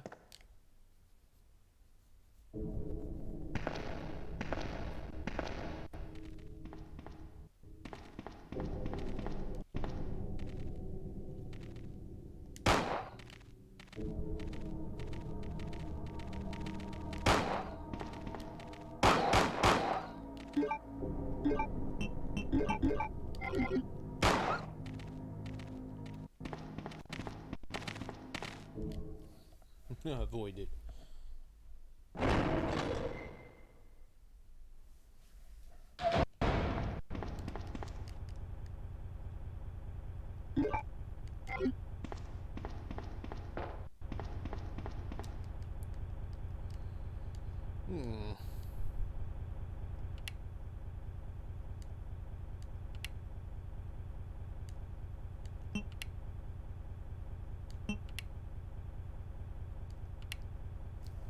Avoided.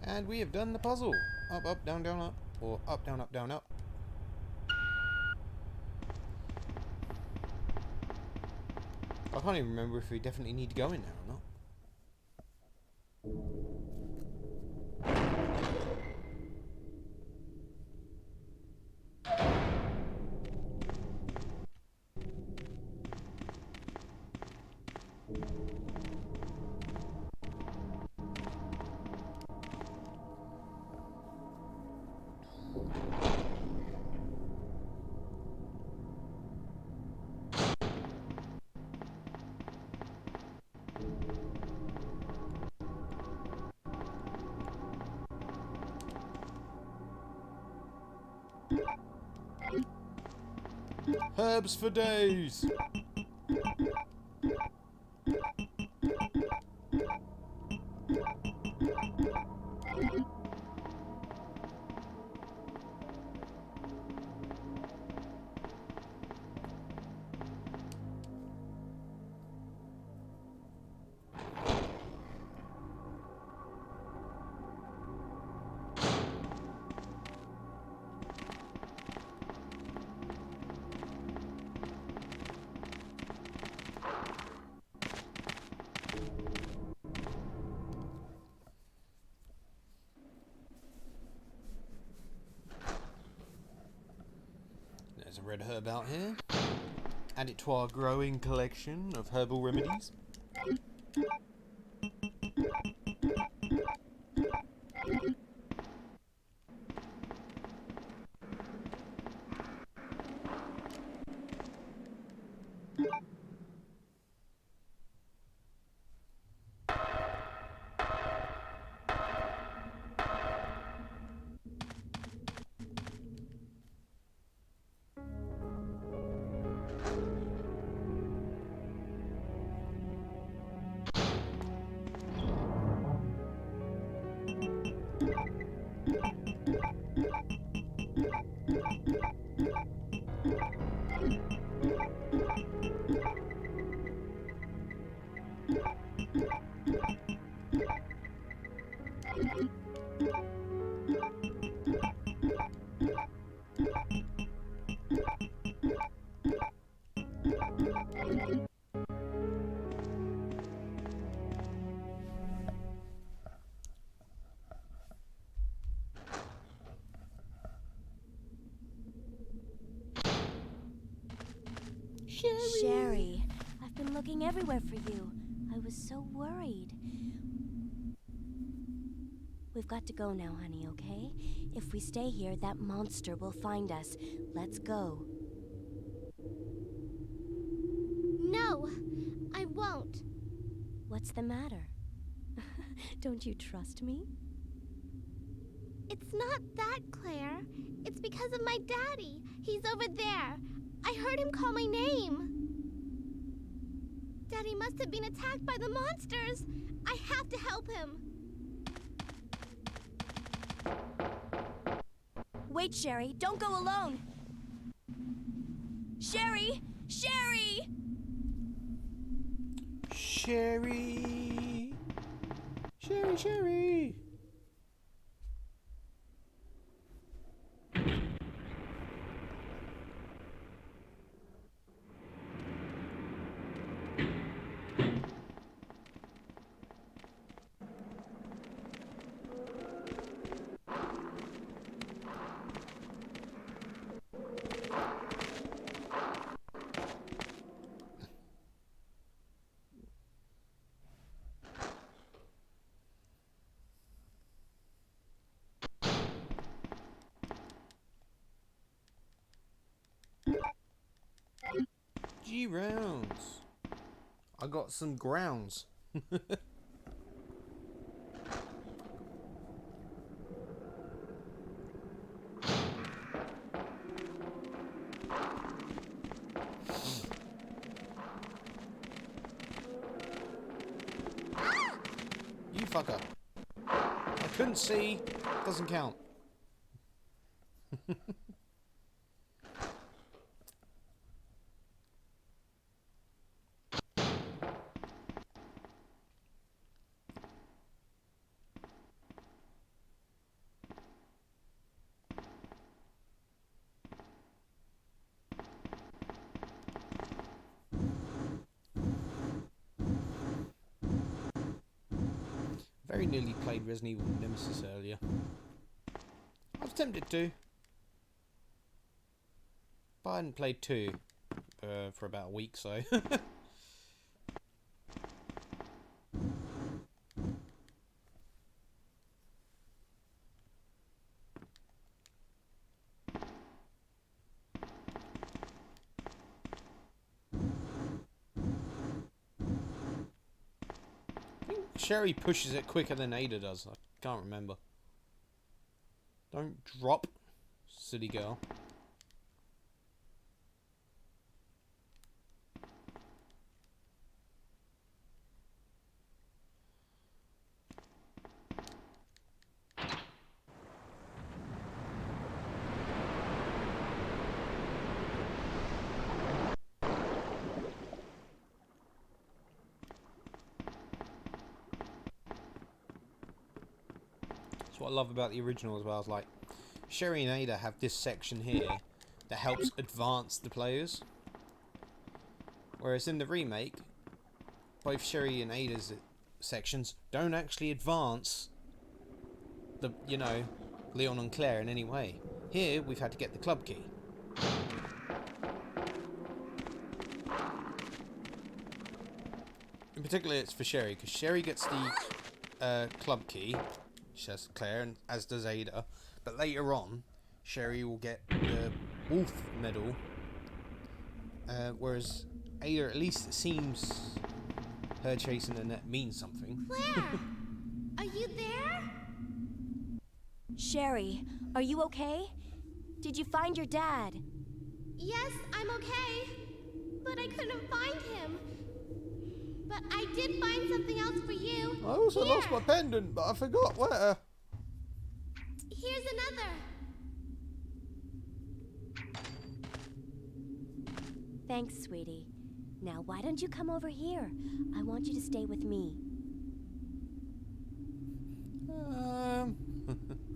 And we have done the puzzle. Up, up, down, down, up. Or up, down, up, down, up. I can't even remember if we definitely need to go in there or not. Herbs for days! There's a red herb out here. Add it to our growing collection of herbal remedies. Sherry, I've been looking everywhere for you. I was so worried. We've got to go now, honey, okay? If we stay here, that monster will find us. Let's go. No, I won't. What's the matter? Don't you trust me? It's not that, Claire. It's because of my daddy. He's over there. I heard him call my name. Daddy must have been attacked by the monsters. I have to help him. Wait, Sherry, don't go alone. Sherry! Sherry! Sherry! Sherry, Sherry! G-rounds. I got some grounds. You fucker. I couldn't see. Doesn't count. Very nearly played Resident Evil Nemesis earlier. I was tempted to. But I hadn't played 2 for about a week, so. Sherry pushes it quicker than Ada does. I can't remember. Don't drop, silly girl. That's what I love about the original as well. It's like Sherry and Ada have this section here that helps advance the players, whereas in the remake, both Sherry and Ada's sections don't actually advance the, you know, Leon and Claire in any way. Here we've had to get the club key. In particular, it's for Sherry because Sherry gets the club key. She has Claire, and as does Ada. But later on, Sherry will get the Wolf medal, whereas Ada, at least it seems her chasing the net means something. Claire, are you there? Sherry, are you okay? Did you find your dad? Yes, I'm okay. But I couldn't find him. But I did find something else for you. I also Here. lost my pendant, but I forgot where. another. Thanks, sweetie. Now, why don't you come over here? I want you to stay with me.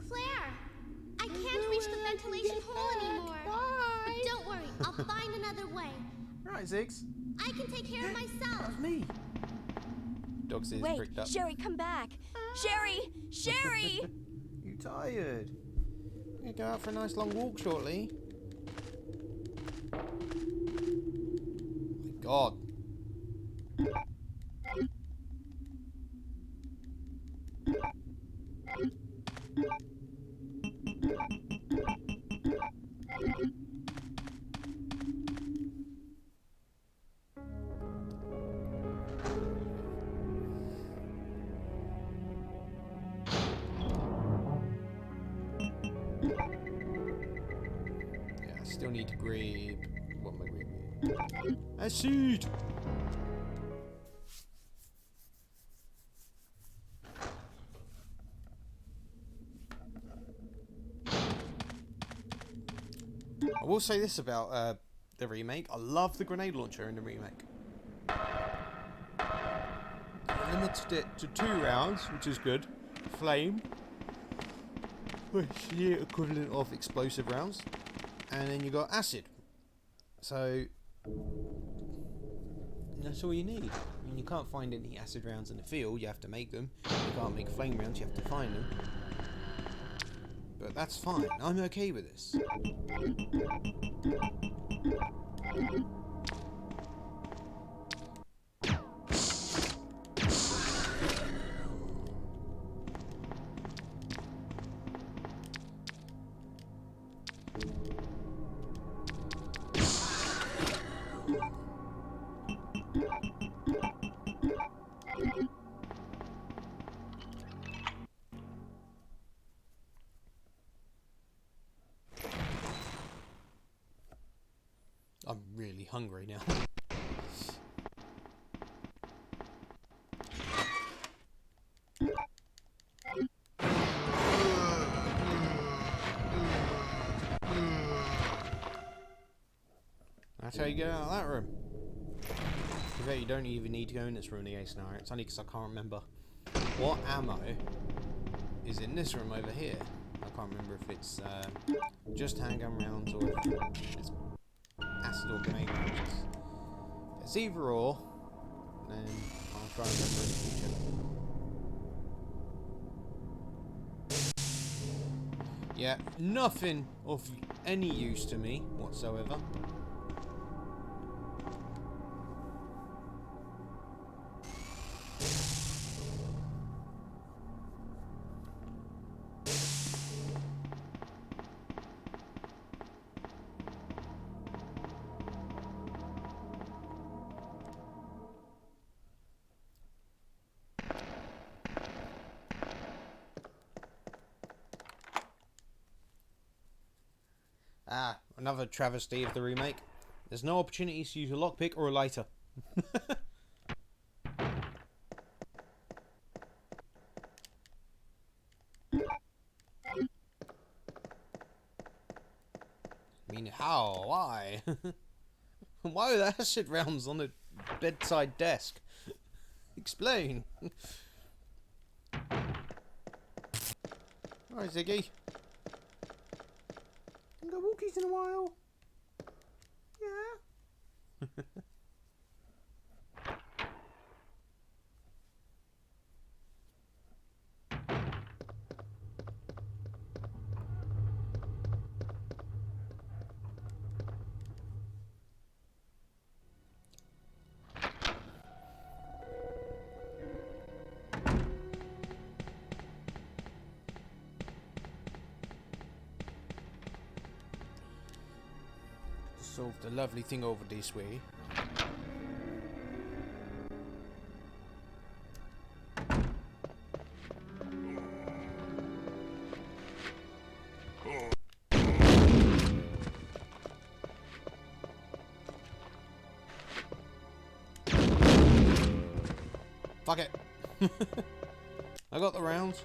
Claire, I can't reach the ventilation hole anymore. But don't worry, I'll find another way. Right, Ziggs. I can take care of myself. That's me. Dog's ears Wait, pricked up. Sherry, come back. Sherry! Sherry! You tired? We're gonna go out for a nice long walk shortly. My God. Yeah, I still need to grab. What am I grabbing? Acid! I will say this about the remake. I love the grenade launcher in the remake. Limited it to 2 rounds, which is good. Flame, which is the equivalent of explosive rounds. And then you got acid. So that's all you need. I mean, you can't find any acid rounds in the field, you have to make them. You can't make flame rounds, you have to find them. But that's fine, I'm okay with this. I'm really hungry now. That's how you get out of that room. I bet you don't even need to go in this room in the A scenario. It's only because I can't remember what ammo is in this room over here. I can't remember if it's just handgun rounds or if it's acid or grenade rounds. If it's either or, then I'll try and remember in the future. Yeah, nothing of any use to me whatsoever. Ah, another travesty of the remake. There's no opportunities to use a lockpick or a lighter. I mean, how? Why? Why are there acid rounds on the bedside desk? Explain. Alright, Ziggy. Go walkies in a while. Yeah. Solved the lovely thing over this way. Fuck it. I got the rounds.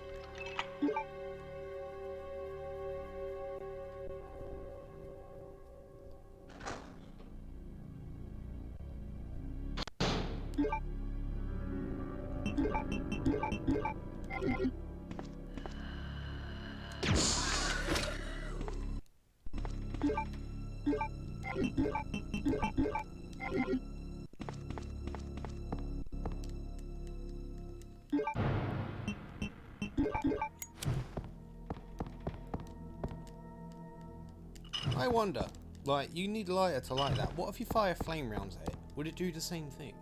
I wonder, like, you need a lighter to light that. What if you fire flame rounds at it? Would it do the same thing?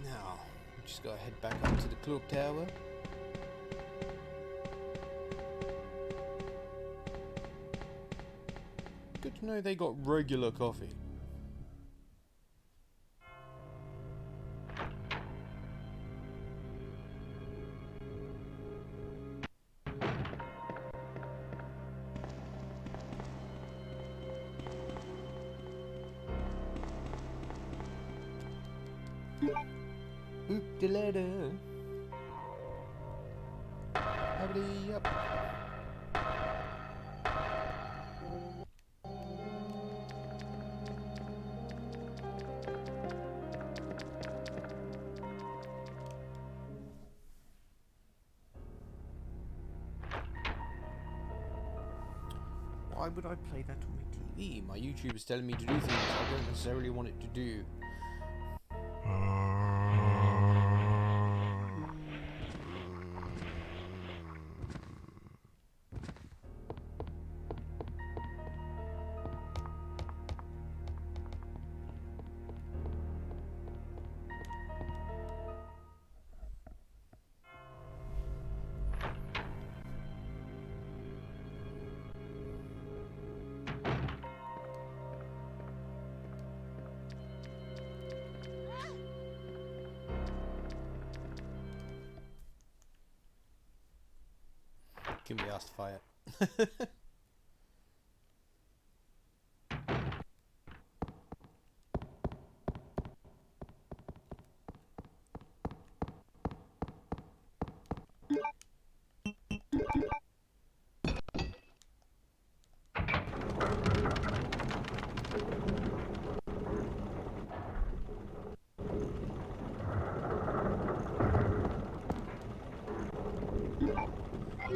Now, we just gotta head back up to the clock tower. Good to know they got regular coffee. Oop the ladder. Hurry up. Why would I play that on my TV? My YouTube is telling me to do things I don't necessarily want it to do. Can be asked to fire.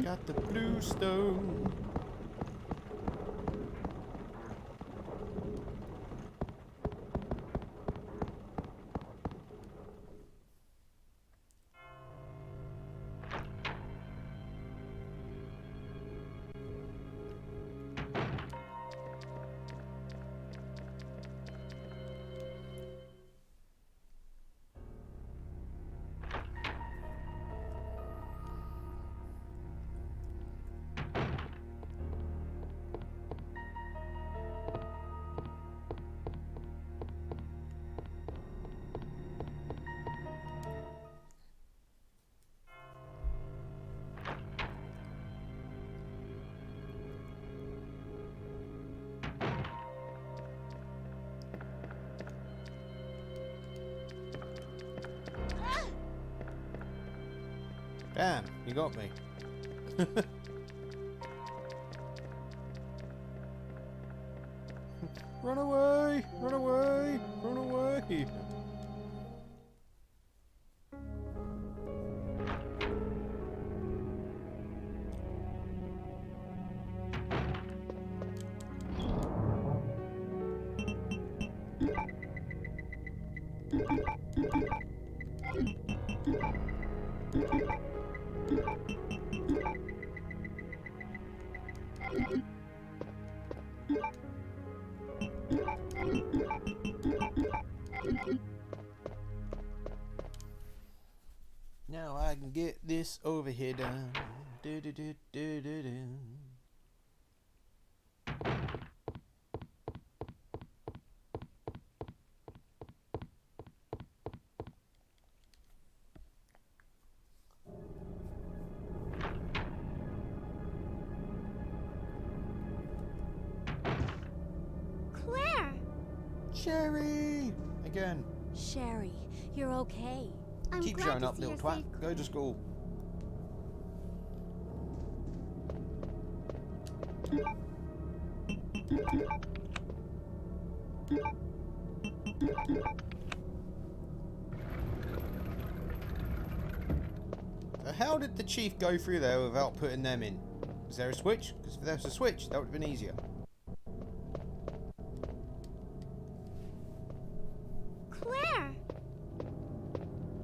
Got the blue stone. Damn, you got me. Run away! Run away! Run away! Now I can get this over here done. Do do do do do do. Claire! Sherry! Again. Sherry, you're okay. I'm Keep glad showing to up, see little a twat. safe Go to Claire. school. So how did the chief go through there without putting them in? Is there a switch? Because if there was a switch, that would have been easier. Claire!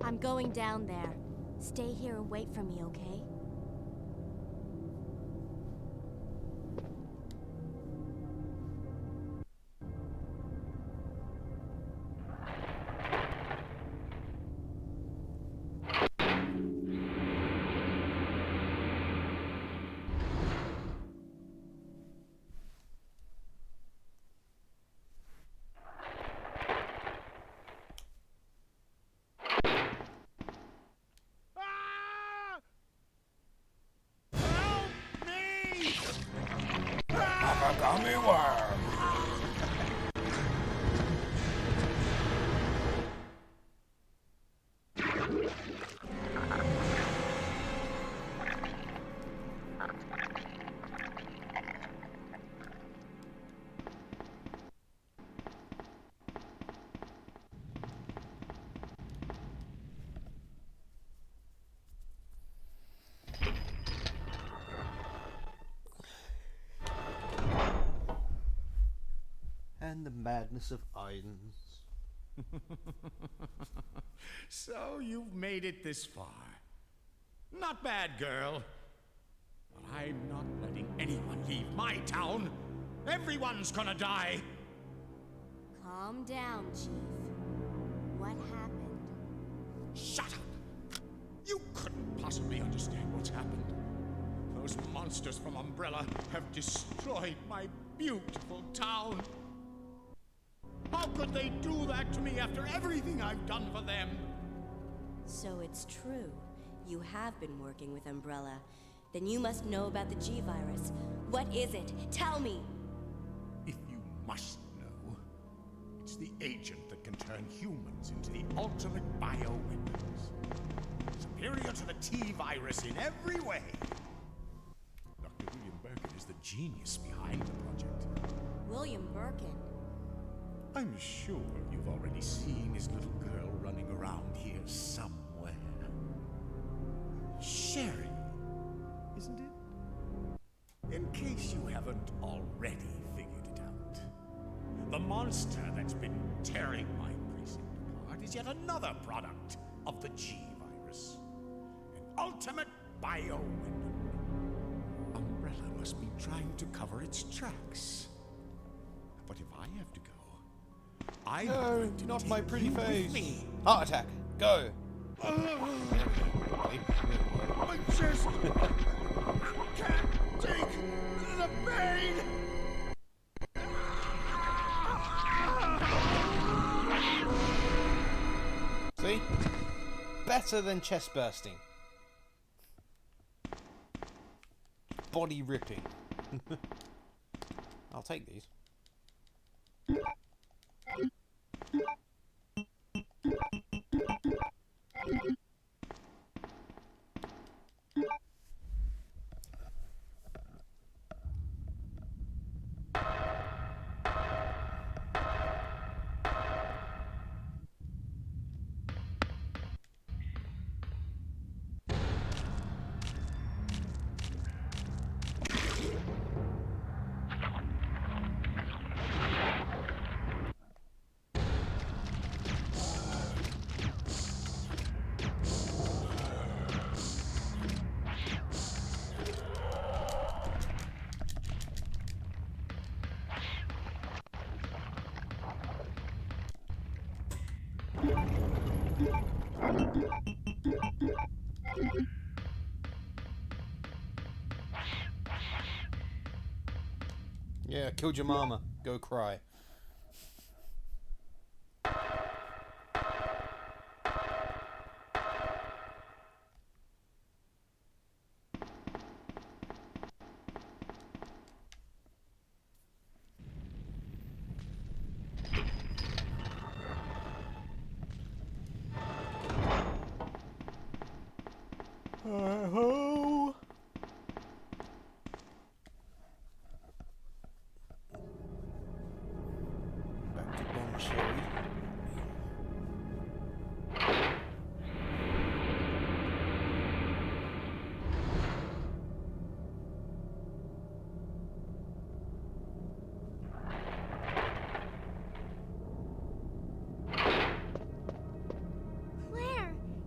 I'm going down there. Stay here and wait for me, okay? Gummy worm! And the madness of Idens. So you've made it this far. Not bad, girl. But I'm not letting anyone leave my town. Everyone's gonna die. Calm down, Chief. What happened? Shut up! You couldn't possibly understand what's happened. Those monsters from Umbrella have destroyed my beautiful town. How could they do that to me after everything I've done for them? So it's true. You have been working with Umbrella. Then you must know about the G-Virus. What is it? Tell me! If you must know, it's the agent that can turn humans into the ultimate bioweapons. Superior to the T-Virus in every way. Dr. William Birkin is the genius behind the project. William Birkin. I'm sure you've already seen his little girl running around here somewhere. Sherry, isn't it? In case you haven't already figured it out, the monster that's been tearing my precinct apart is yet another product of the G-Virus. An ultimate bioweapon. Umbrella must be trying to cover its tracks. But if I have to go, I'm No, going to not take my pretty you with face. me. Heart attack. Go. I just can't take the pain. See? Better than chest bursting. Body ripping. I'll take these. Yeah, killed your mama. Go cry. Ho!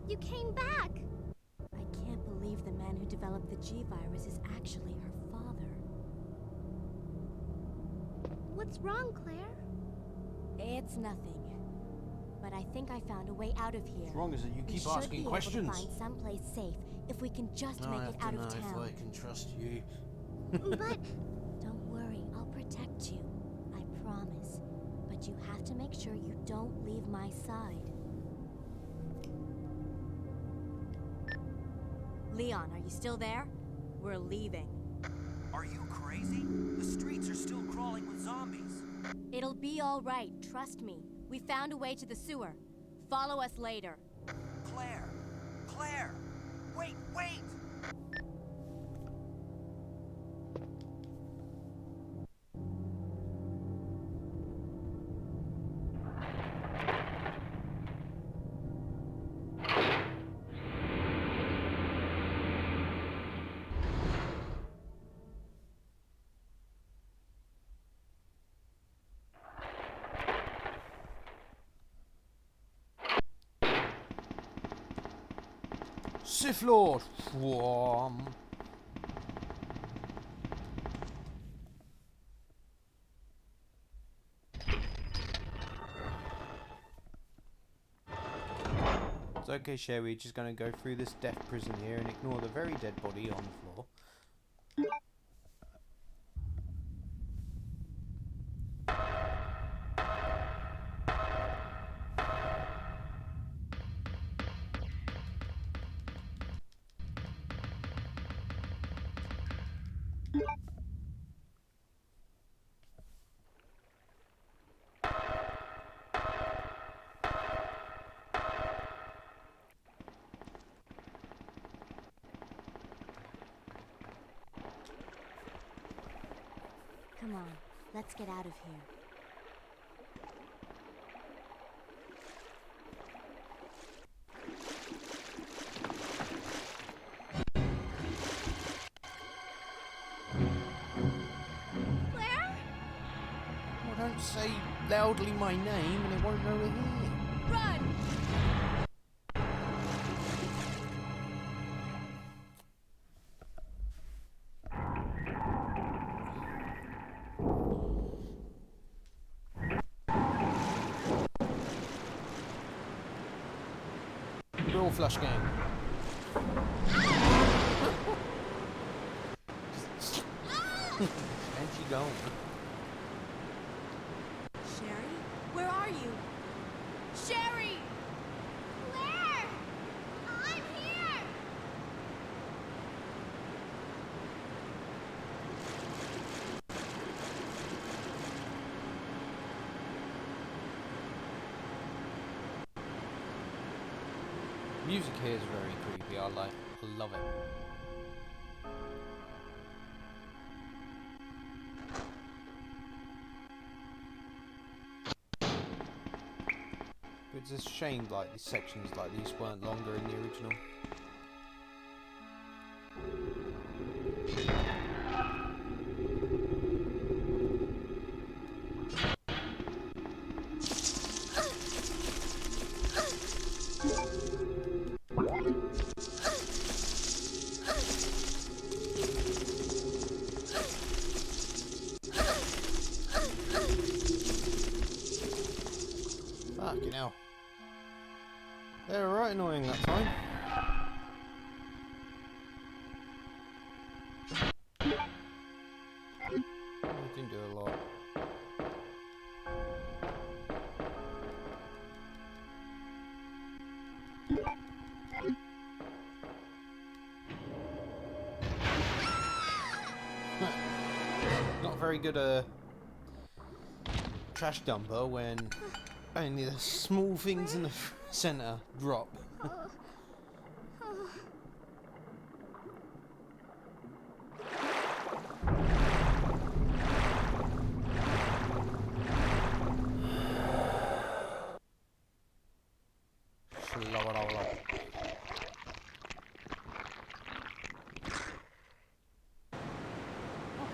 You came back! I can't believe the man who developed the G-Virus is actually her father. What's wrong, Claire? It's nothing. But I think I found a way out of here. What's wrong is that you keep we asking questions. should be able to find someplace safe if we can just make it out of town. I have to know if I can trust you. But... Don't worry, I'll protect you. I promise. But you have to make sure you don't leave my side. Leon, are you still there? We're leaving. Are you crazy? The streets are still crawling with zombies. It'll be all right, trust me. We found a way to the sewer. Follow us later. Claire! Claire! Wait, wait! Sith Lord! Whom. It's okay, Sherry, we're just gonna go through this death prison here and ignore the very dead body on the floor. Come on, let's get out of here. Claire? Well, don't say loudly my name and it won't know we're here. Run! Real flush game. And she gone. Sherry? Where are you? Sherry! Claire! I'm here! Music here is very creepy. I love it. But it's a shame like these sections like these weren't longer in the original. Fucking hell. They were right annoying that time. I didn't do a lot. Not very good trash dumper when only the small things in the centre drop.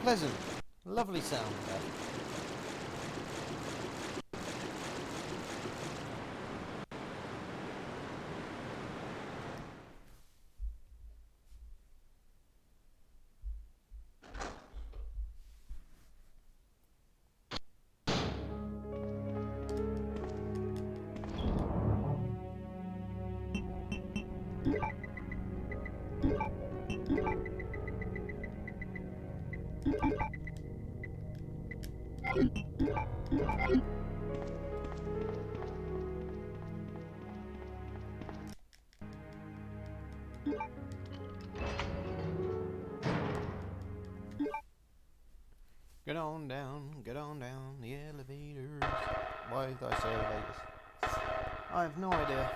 Pleasant, lovely sound there. Get on down the elevators. Why did I say elevators? I have no idea.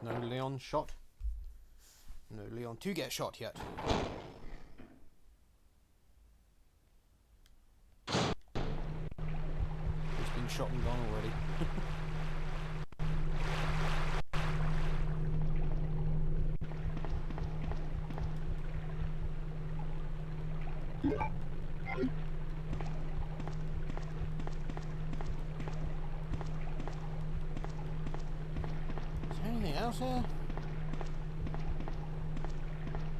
No Leon shot. No Leon to get shot yet. He's been shot and gone already. Is there anything else here?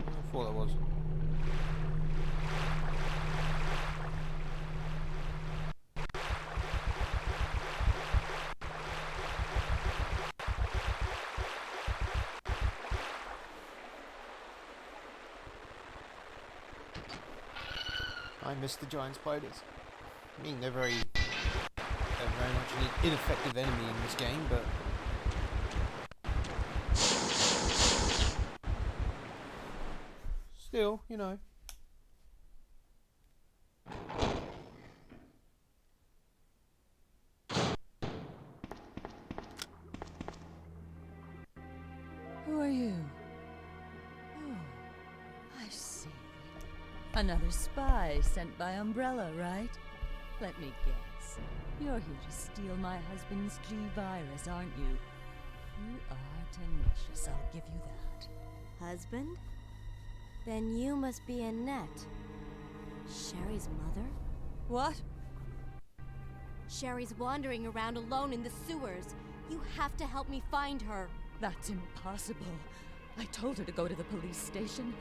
I thought there was. I miss the giant spiders. I mean, they're very much an ineffective enemy in this game, but still, you know. Who are you? Oh, I see. Another spy sent by Umbrella, right? Let me guess. You're here to steal my husband's G-Virus, aren't you? You are tenacious, I'll give you that. Husband? Then you must be Annette. Sherry's mother? What? Sherry's wandering around alone in the sewers. You have to help me find her. That's impossible. I told her to go to the police station.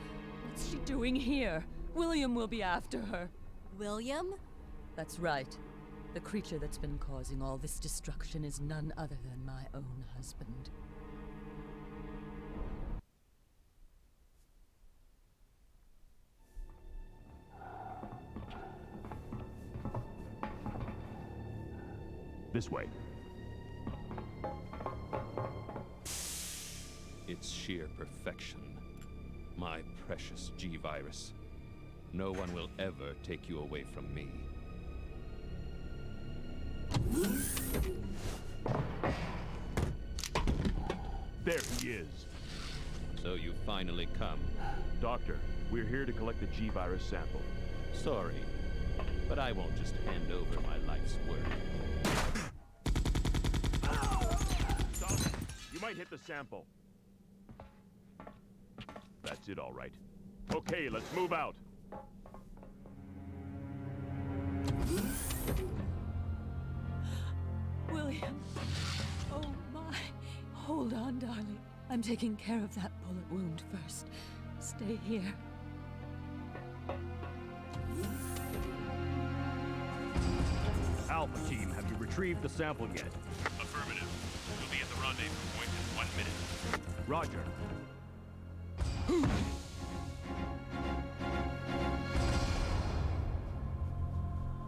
What's she doing here? William will be after her. William? That's right. The creature that's been causing all this destruction is none other than my own husband. This way. It's sheer perfection. My precious G-Virus. No one will ever take you away from me. There he is. So you finally come. Doctor, we're here to collect the G-Virus sample. Sorry, but I won't just hand over my life's work. Stop it! You might hit the sample. That's it, all right. Okay, let's move out. William! Oh my! Hold on, darling. I'm taking care of that bullet wound first. Stay here. Alpha team, have you retrieved the sample yet? Affirmative. We'll be at the rendezvous point in 1 minute. Roger.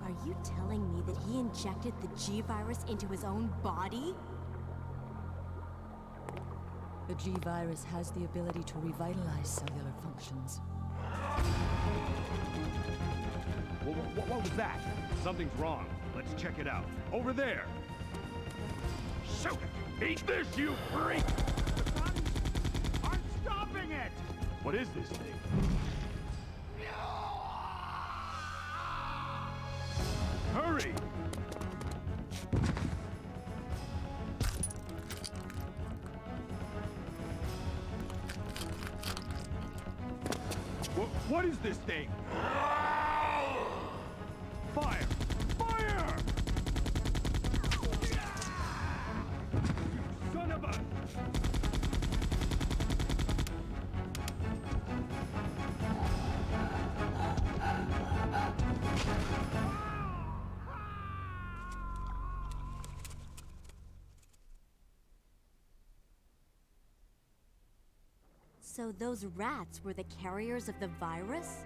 Are you telling me that he injected the G-Virus into his own body? The G-Virus has the ability to revitalize cellular functions. What was that? Something's wrong. Let's check it out. Over there! Shoot! Eat this, you freak! The bodies aren't stopping it! What is this thing? Hurry! What is this thing? Fire! Fire! You son of a... So those rats were the carriers of the virus?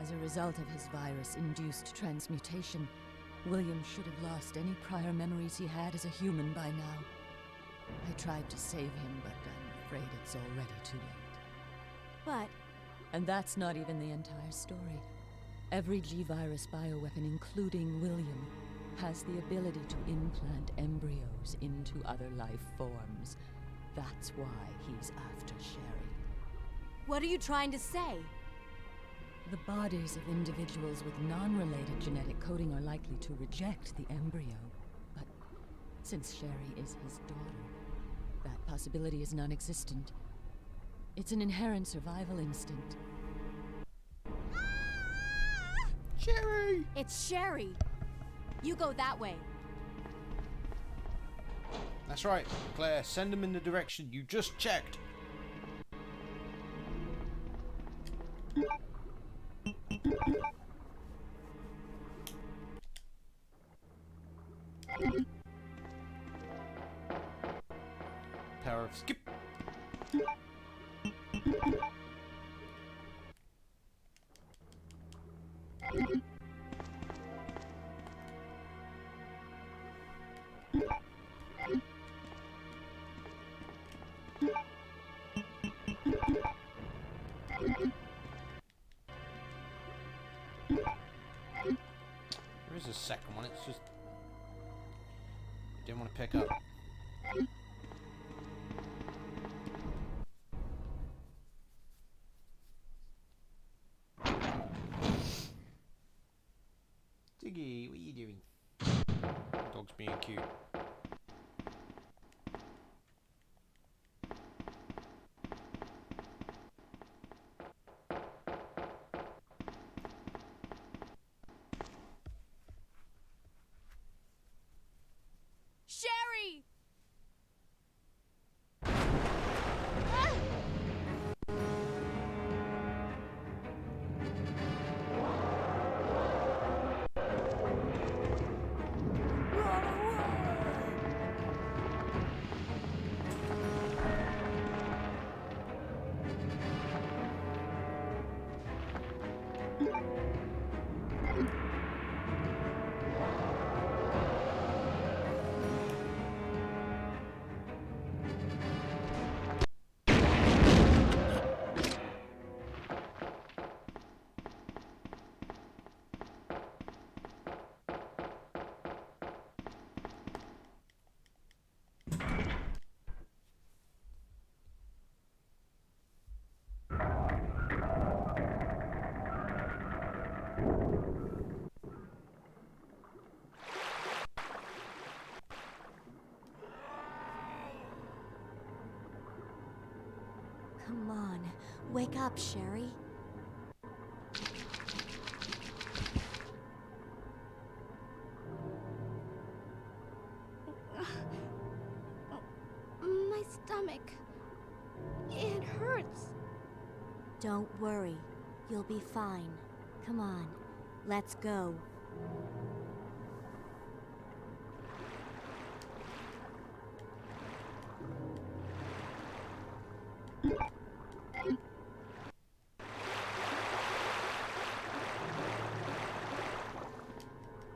As a result of his virus-induced transmutation, William should have lost any prior memories he had as a human by now. I tried to save him, but I'm afraid it's already too late. But... And that's not even the entire story. Every G-Virus bioweapon, including William, has the ability to implant embryos into other life forms. That's why he's after Sherry. What are you trying to say? The bodies of individuals with non-related genetic coding are likely to reject the embryo. But since Sherry is his daughter, that possibility is non-existent. It's an inherent survival instinct. Sherry! It's Sherry! You go that way. That's right, Claire. Send them in the direction you just checked. Power of skip. There is a second one, it's just didn't want to pick up. Ziggy, what are you doing? Dog's being cute. Sherry! Come on, wake up, Sherry. My stomach. It hurts. Don't worry, you'll be fine. Come on, let's go.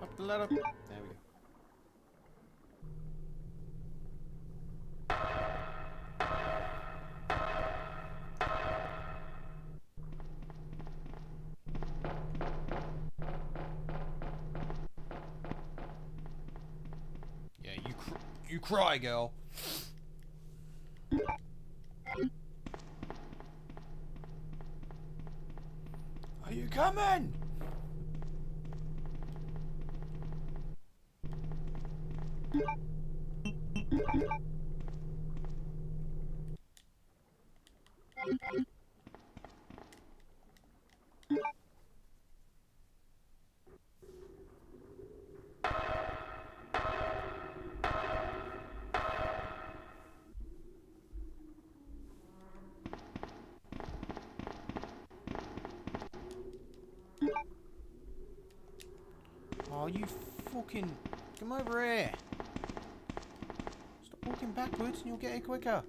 Up the ladder. There we go. Yeah, you cry, girl. Are you coming? you fucking... Come over here. Stop walking backwards and you'll get here quicker.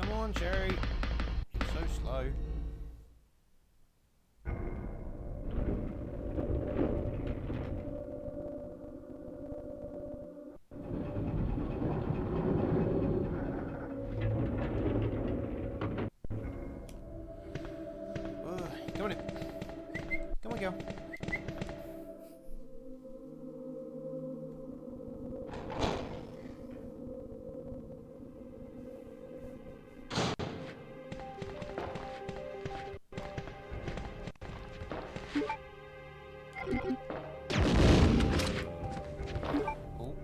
Come on, Jerry. You're so slow. Come on in. Come on, girl. Oh.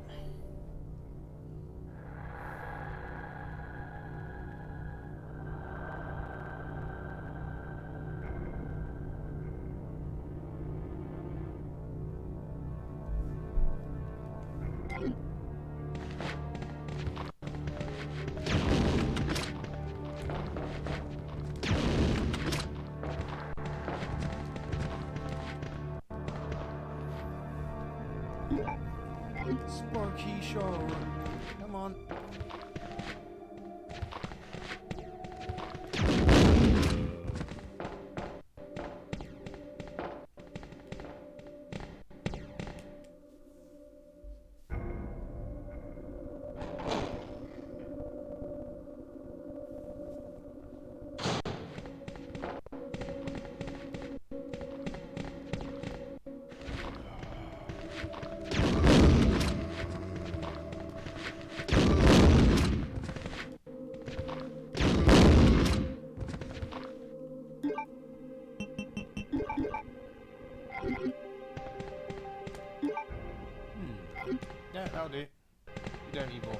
Sparky Show. Come on. Yeah, that'll do. You don't need more.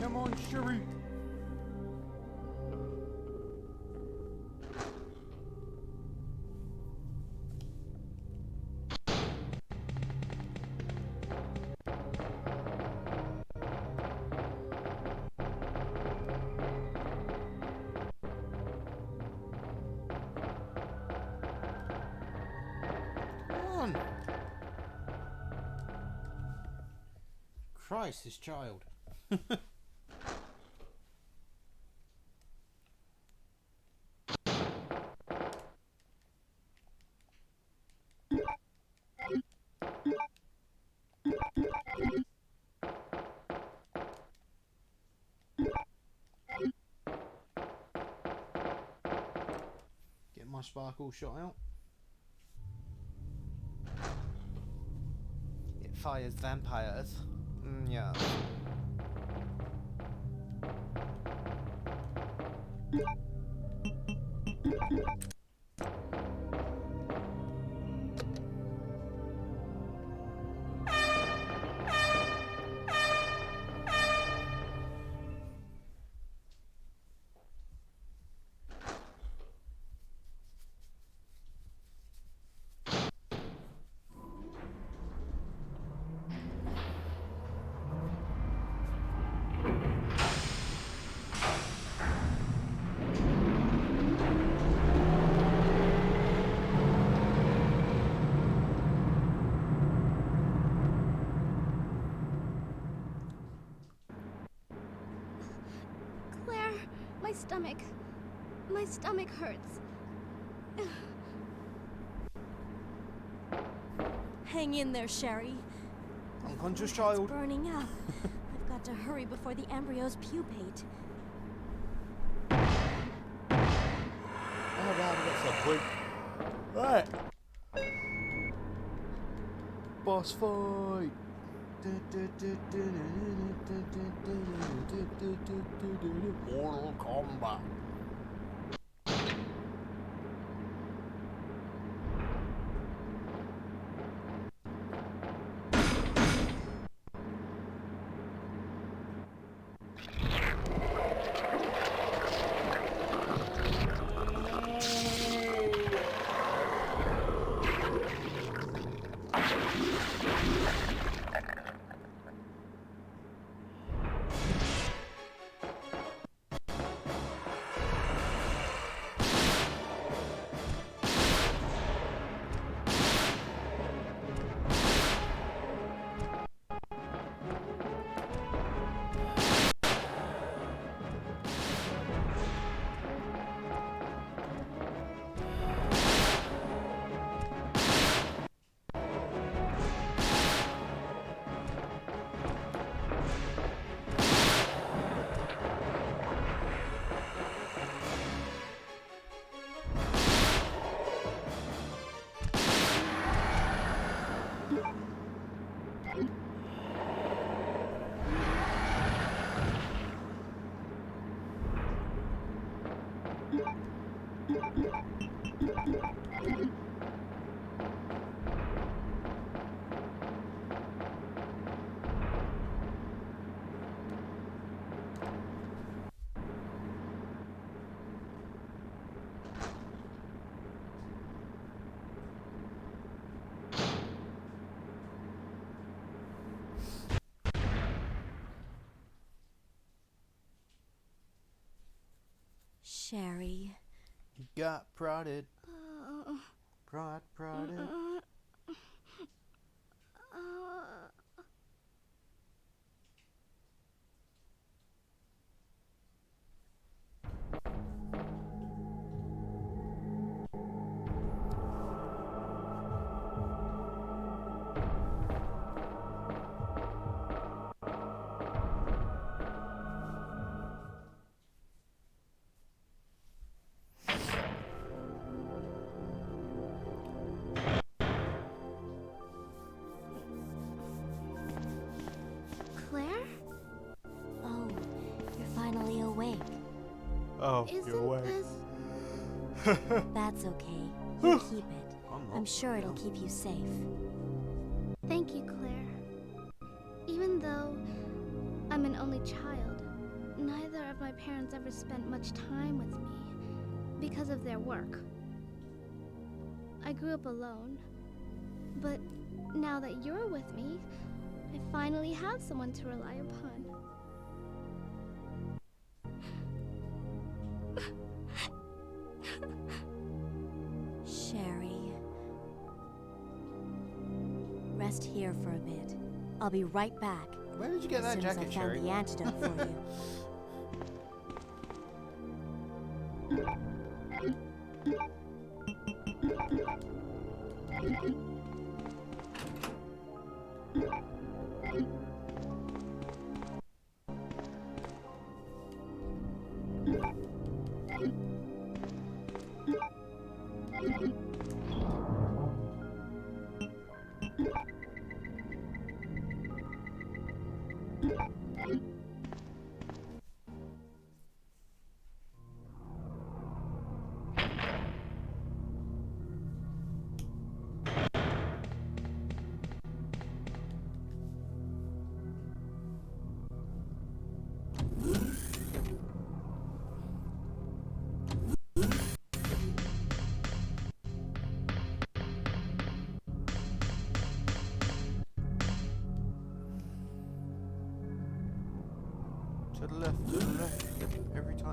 Come on, Sherry. Come on. Christ, this child. sparkle shot out. It fires vampires. Yeah. Claire, my stomach hurts. Hang in there, Sherry. Unconscious It's child. burning up. I've got to hurry before the embryos pupate. Oh, wow, that's a point. Right. Boss fight. Mortal Kombat. Sherry. Got prodded. Prodded. Claire? Oh, you're finally awake. Oh, Isn't you're awake. this... That's okay. You keep it. I'm sure it'll keep you safe. Thank you, Claire. Even though I'm an only child, neither of my parents ever spent much time with me because of their work. I grew up alone, but now that you're with me, I finally have someone to rely upon. Sherry. Rest here for a bit. I'll be right back. Where did you get that as jacket, soon as I Sherry? found the antidote for you.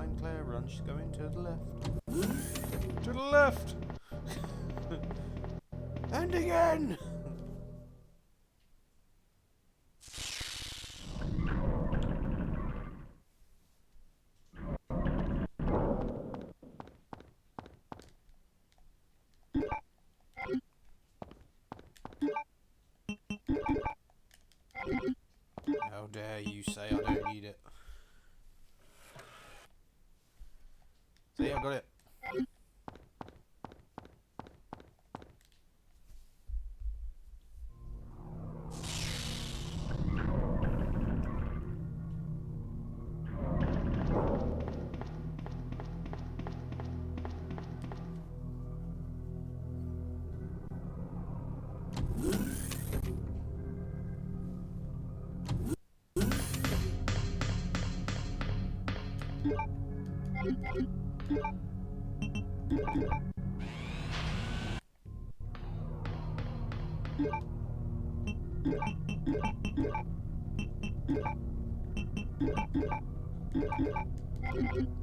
behind Claire, run, she's going to the left. To the left! And again! How dare you say I don't need it. See, I got it.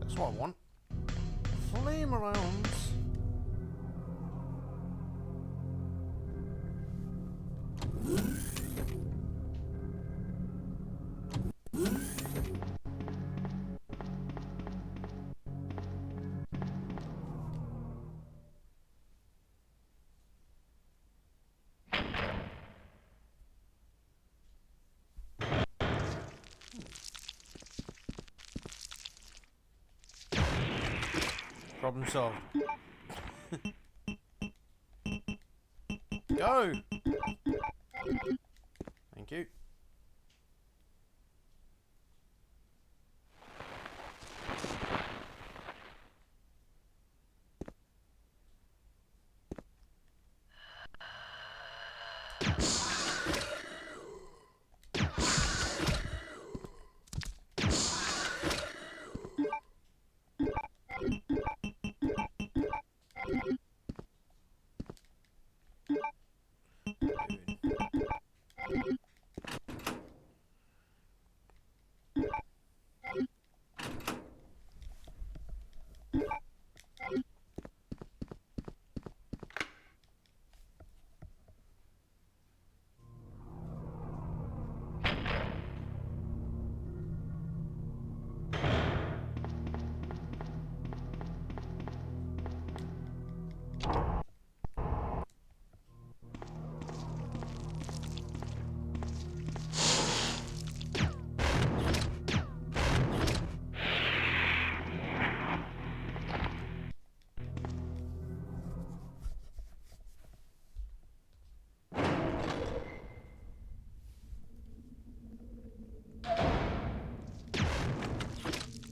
That's what I want. Flame rounds. Problem solved. Go! Thank you.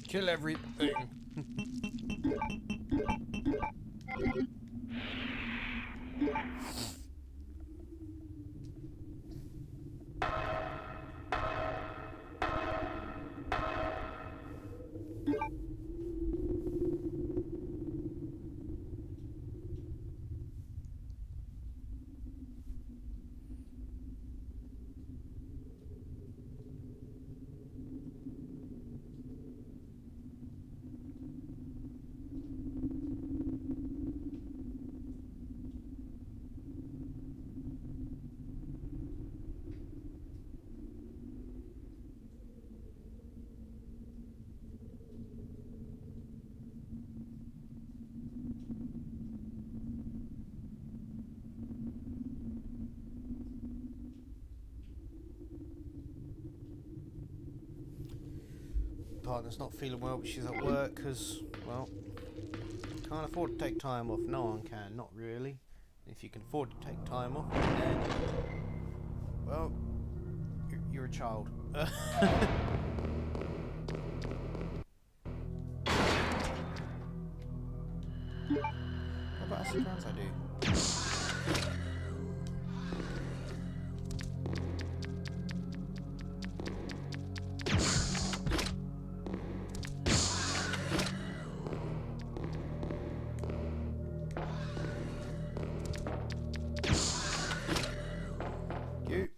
Kill everything. Partner's not feeling well, but she's at work because, well, can't afford to take time off. No one can, not really. If you can afford to take time off, then, well, you're a child. How about acid rounds I do? You.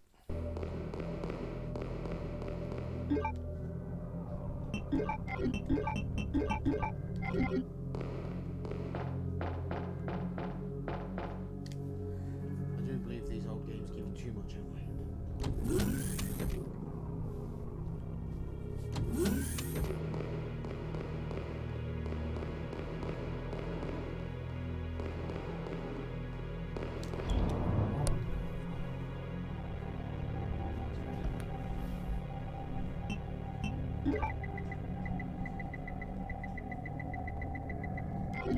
Oh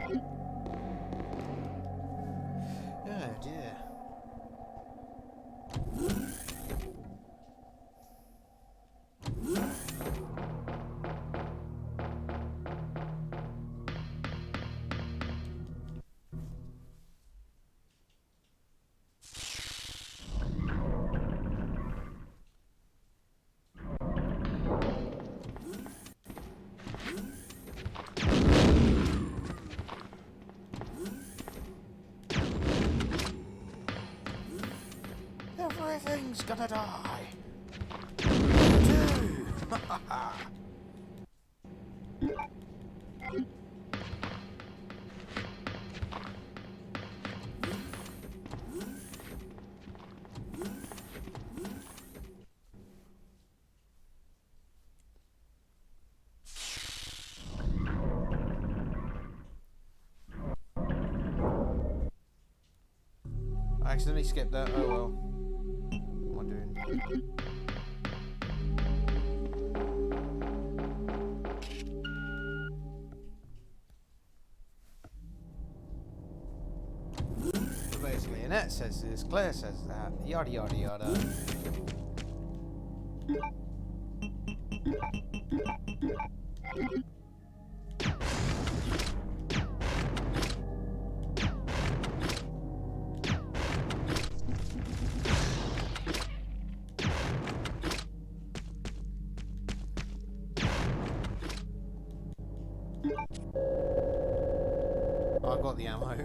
dear. Everything's gonna die. Two. I accidentally skipped that. Oh well. What am I doing? So basically, Annette says this, Claire says that, yada yada yada. I got the ammo.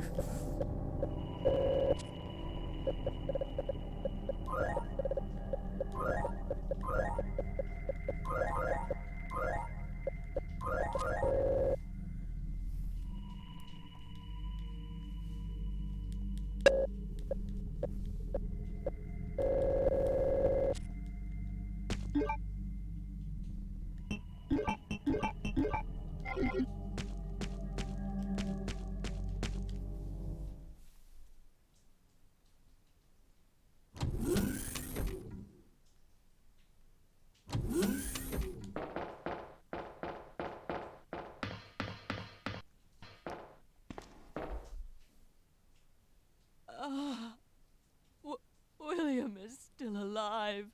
William is still alive.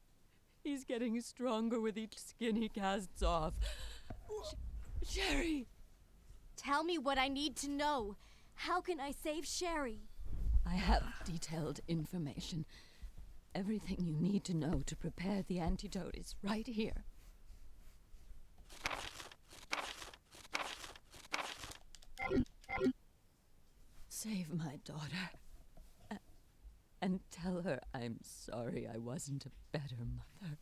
He's getting stronger with each skin he casts off. Sherry! Tell me what I need to know. How can I save Sherry? I have detailed information. Everything you need to know to prepare the antidote is right here. Save my daughter. And tell her I'm sorry I wasn't a better mother.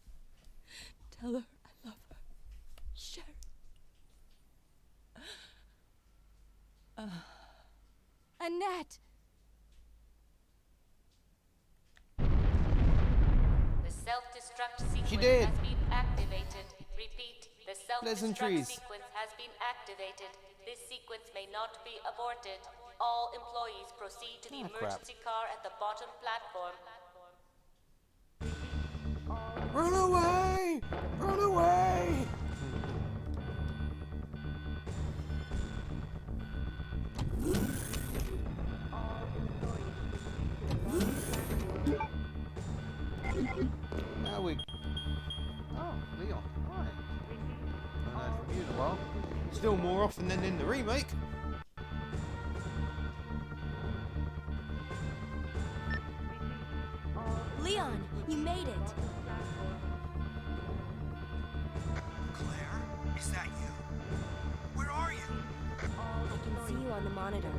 Tell her I love her. Sherry. Annette! The self-destruct sequence She did. has been activated. Repeat, the self-destruct Pleasantries. sequence has been activated. This sequence may not be aborted. All employees proceed to the emergency car at the bottom platform. Run away! Run away! Now we... Oh, Leon. Alright. Not heard from you in a while. Still more often than in the remake. Leon, you made it. Claire, is that you? Where are you? I can see you on the monitor.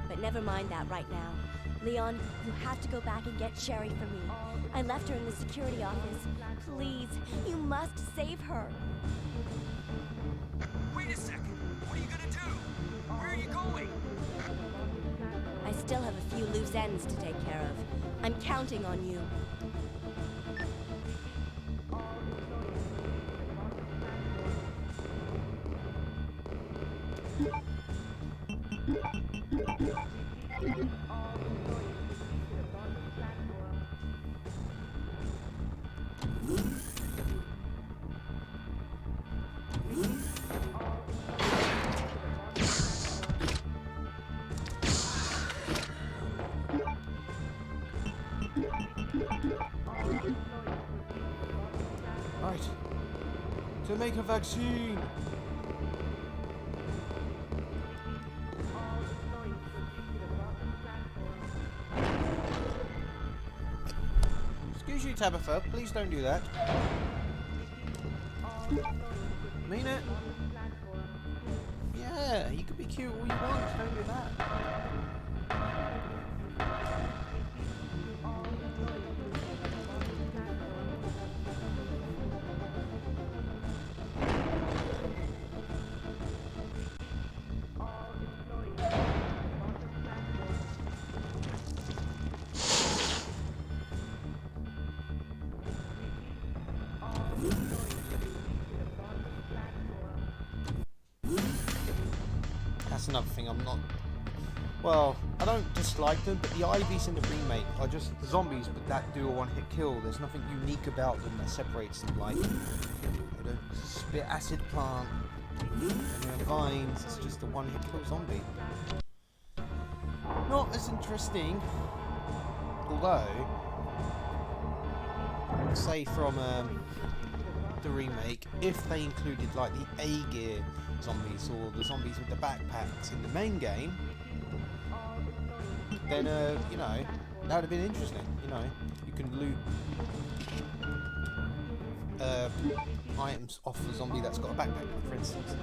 But never mind that right now. Leon, you have to go back and get Sherry for me. I left her in the security office. Please, you must save her. Wait a second. What are you gonna do? Where are you going? I still have a few loose ends to take care of. I'm counting on you. make a vaccine. Excuse you, Tabitha. Please don't do that. Mean it? Yeah, you can be cute all you want. Don't do that. That's another thing I'm not... Well, I don't dislike them, but the Ivies in the remake are just zombies, but that do a one-hit kill. There's nothing unique about them that separates them. Like, they don't spit acid plant, and their vines, it's just a one-hit kill zombie. Not as interesting, although, say from the remake, if they included like the A-gear zombies or the zombies with the backpacks in the main game, then you know, that would have been interesting. You know, you can loot items off a zombie that's got a backpack, for instance.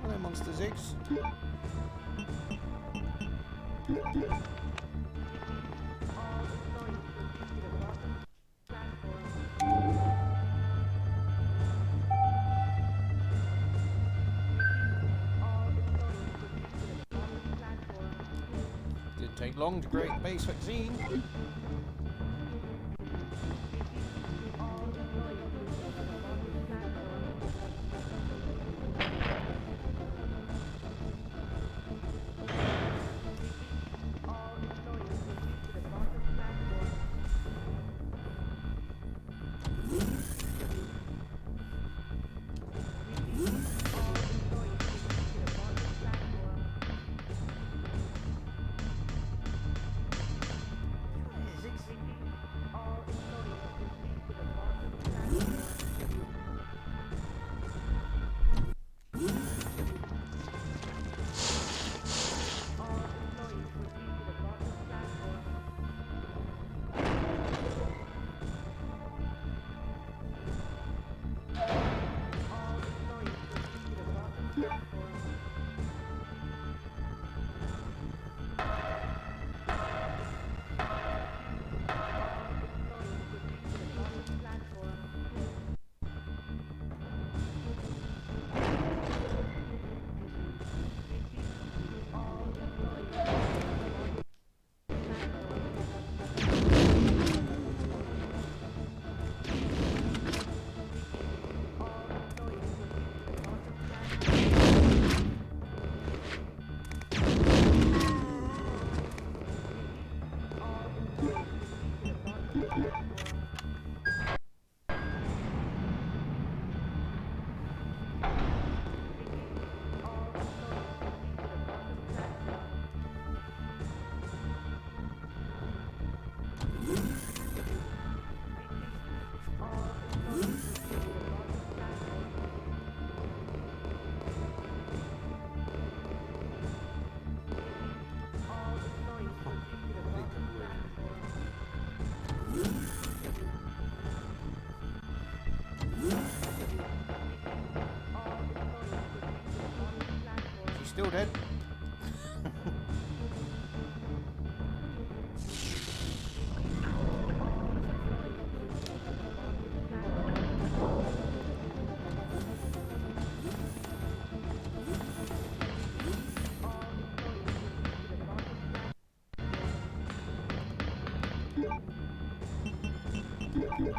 Hello, Monster Zigs. Didn't take long to create a base vaccine. Still dead. And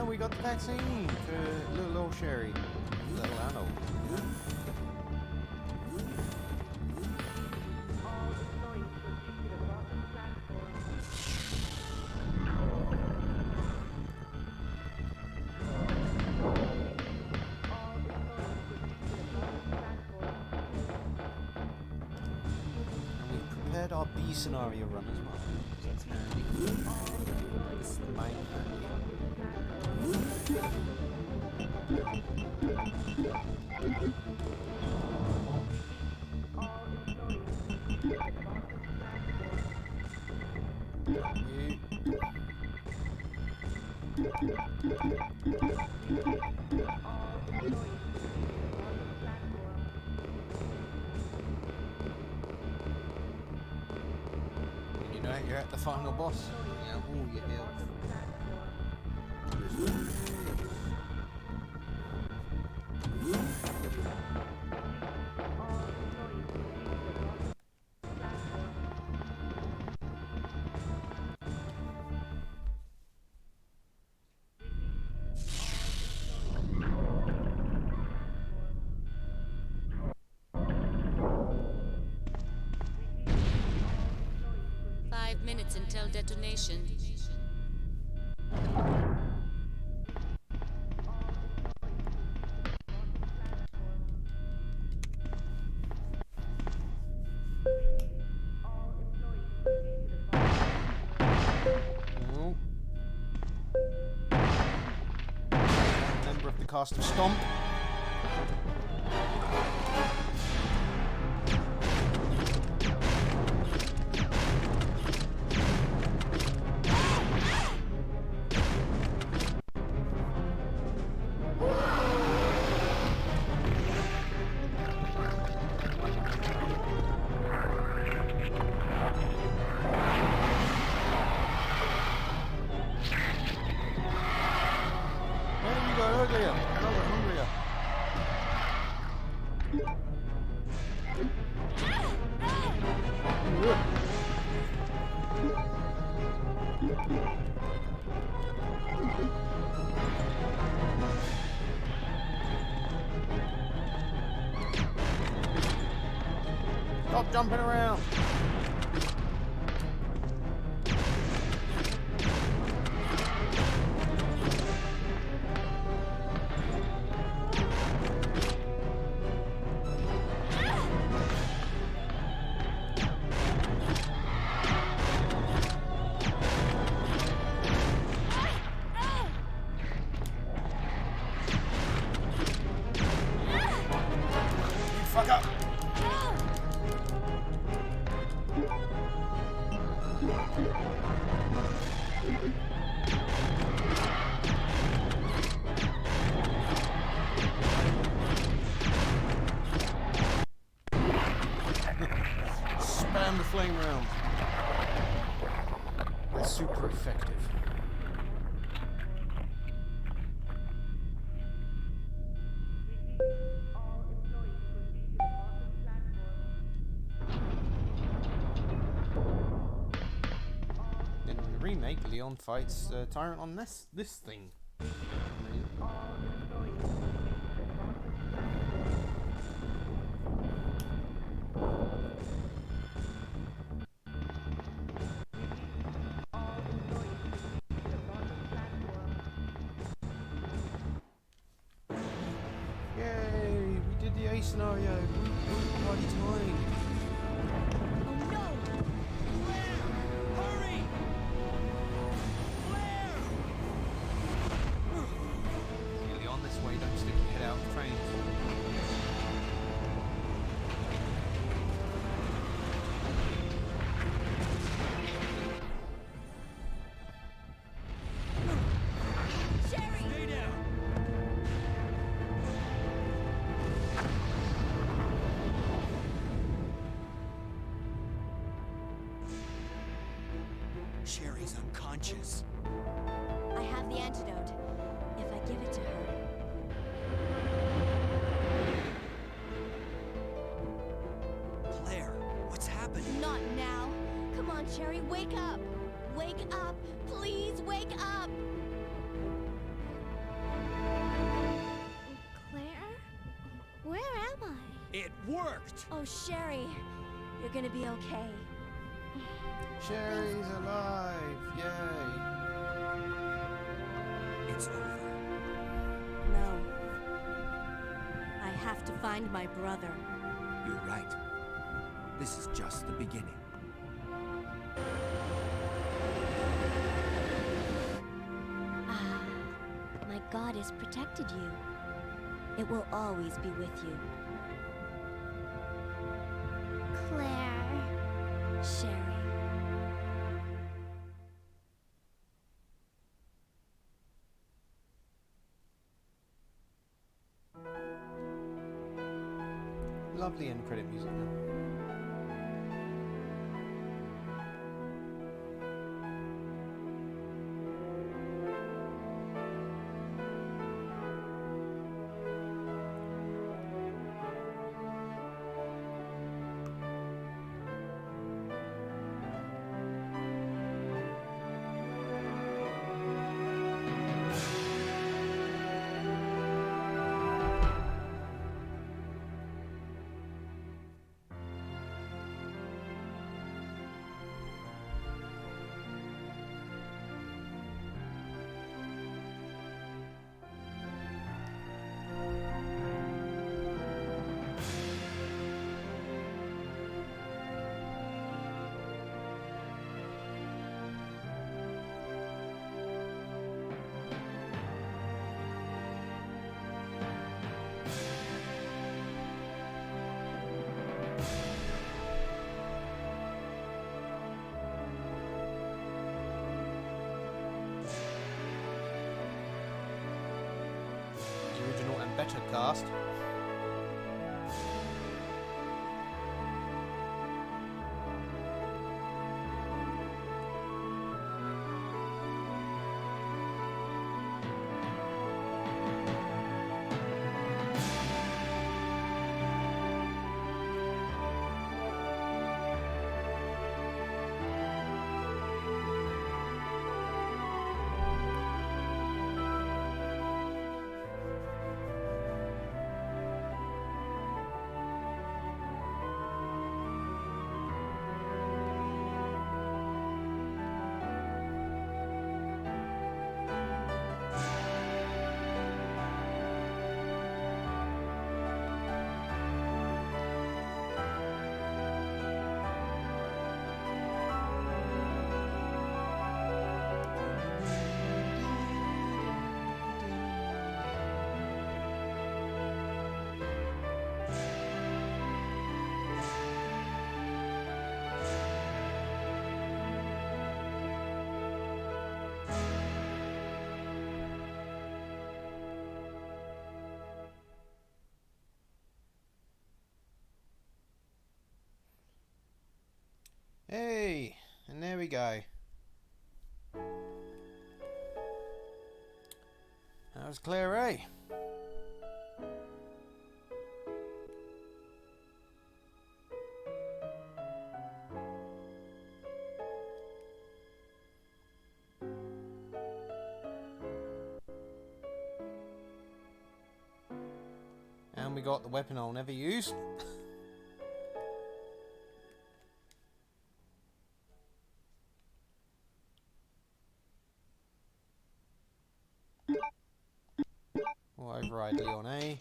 we got the vaccine for little old Sherry. Little Anno. And we've prepared our B scenario run as well. So that's handy. This is the main handy. You know you're at the final boss. Yeah, all your health. 5 minutes until detonation. Member of the cast of Stomp. Stop jumping around. Fuck up. Spam the flame round. They're super effective. In the remake, Leon fights Tyrant on this thing. Yay! We did the A scenario. Party time. On this way, don't stick your head out of trains. Sherry! Stay down! unconscious. I have the antidote. If I give it to her. Claire, what's happening? Not now. Come on, Cherry, wake up. Wake up. Please wake up. Claire? Where am I? It worked! Oh, Sherry, you're gonna be okay. Sherry's alive! Yay! It's over. No. I have to find my brother. You're right. This is just the beginning. Ah, my God has protected you. It will always be with you. Claire. Sherry. Lovely end credit music. Original and better cast. Hey, and there we go. That was Claire A. And we got the weapon I'll never use. We'll override Leon A.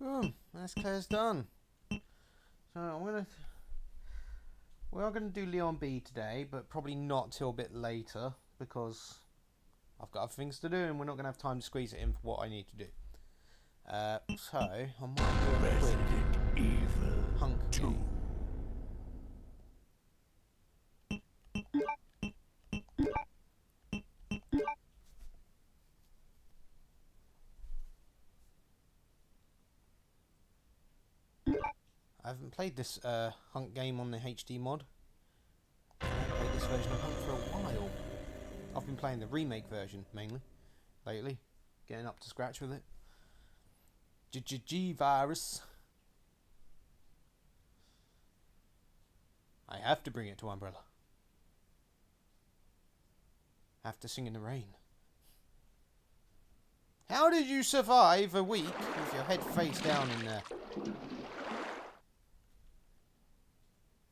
Boom, that's Claire's done. So we are gonna do Leon B today, but probably not till a bit later because I've got other things to do and we're not gonna have time to squeeze it in for what I need to do. So I might do a quick Evil hunk 2. I haven't played this Hunk game on the HD mod. I haven't played this version of Hunk for a while. I've been playing the remake version mainly lately, getting up to scratch with it. G-virus. I have to bring it to Umbrella. Have to sing in the rain. How did you survive a week with your head face down in there?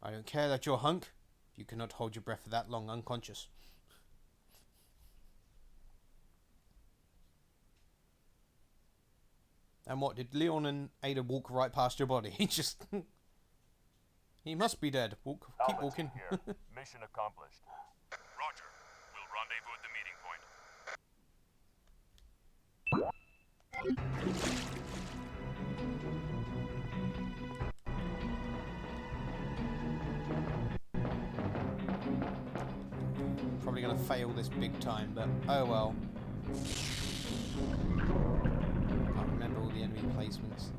I don't care that you're Hunk. You cannot hold your breath for that long unconscious. And what, did Leon and Ada walk right past your body? He just... He must be dead. Keep walking. Here. Mission accomplished. Roger. We'll rendezvous at the meeting point. Probably gonna fail this big time, but oh well. Can't remember all the enemy placements.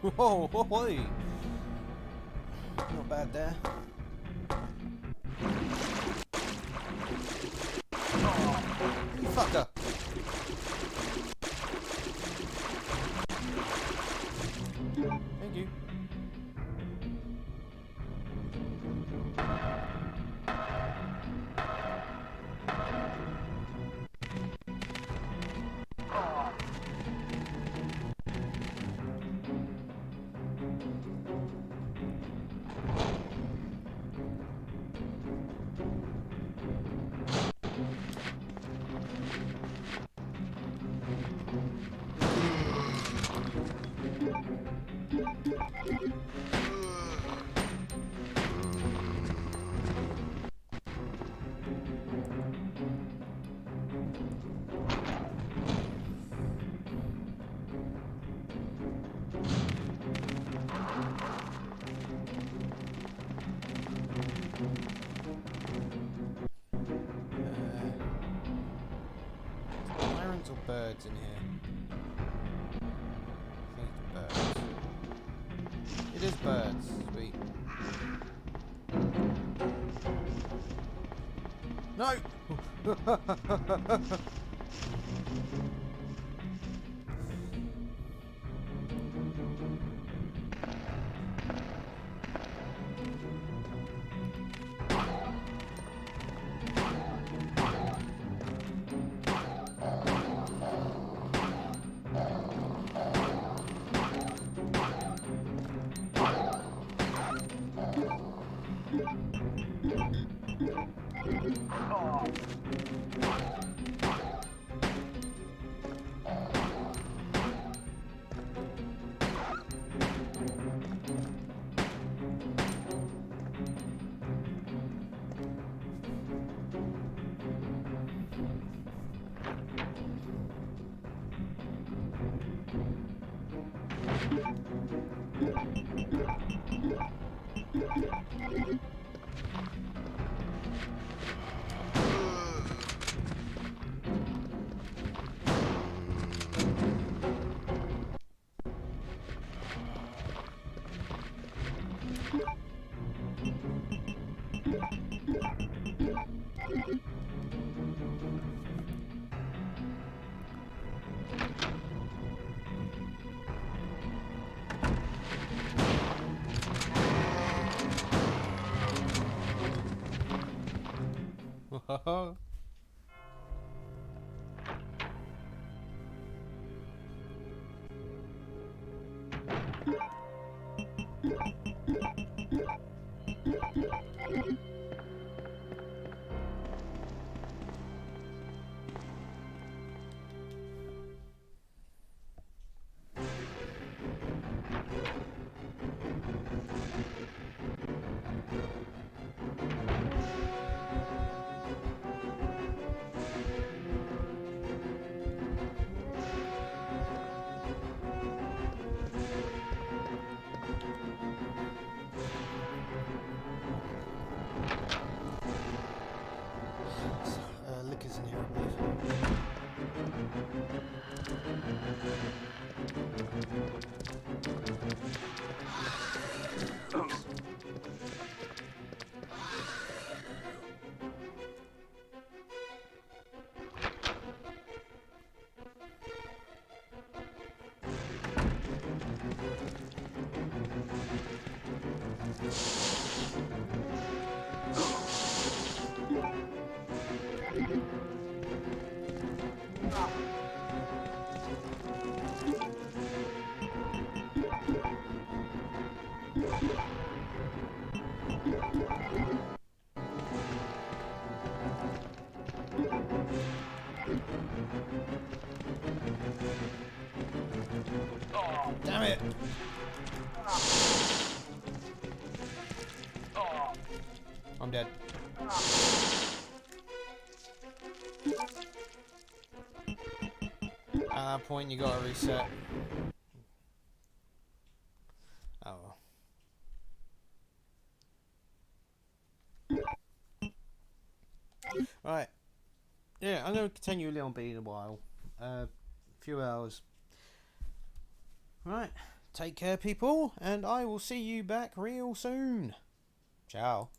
Whoa, whoa, not bad there. You fucker. Thank you. Or birds in here? I think it's birds. It is birds. Sweet. No! Damn it! I'm dead. At that point, you gotta reset. Oh well. Right. Yeah, I'm gonna continue a little bit in a while. Few hours. Right. Take care, people, and I will see you back real soon. Ciao.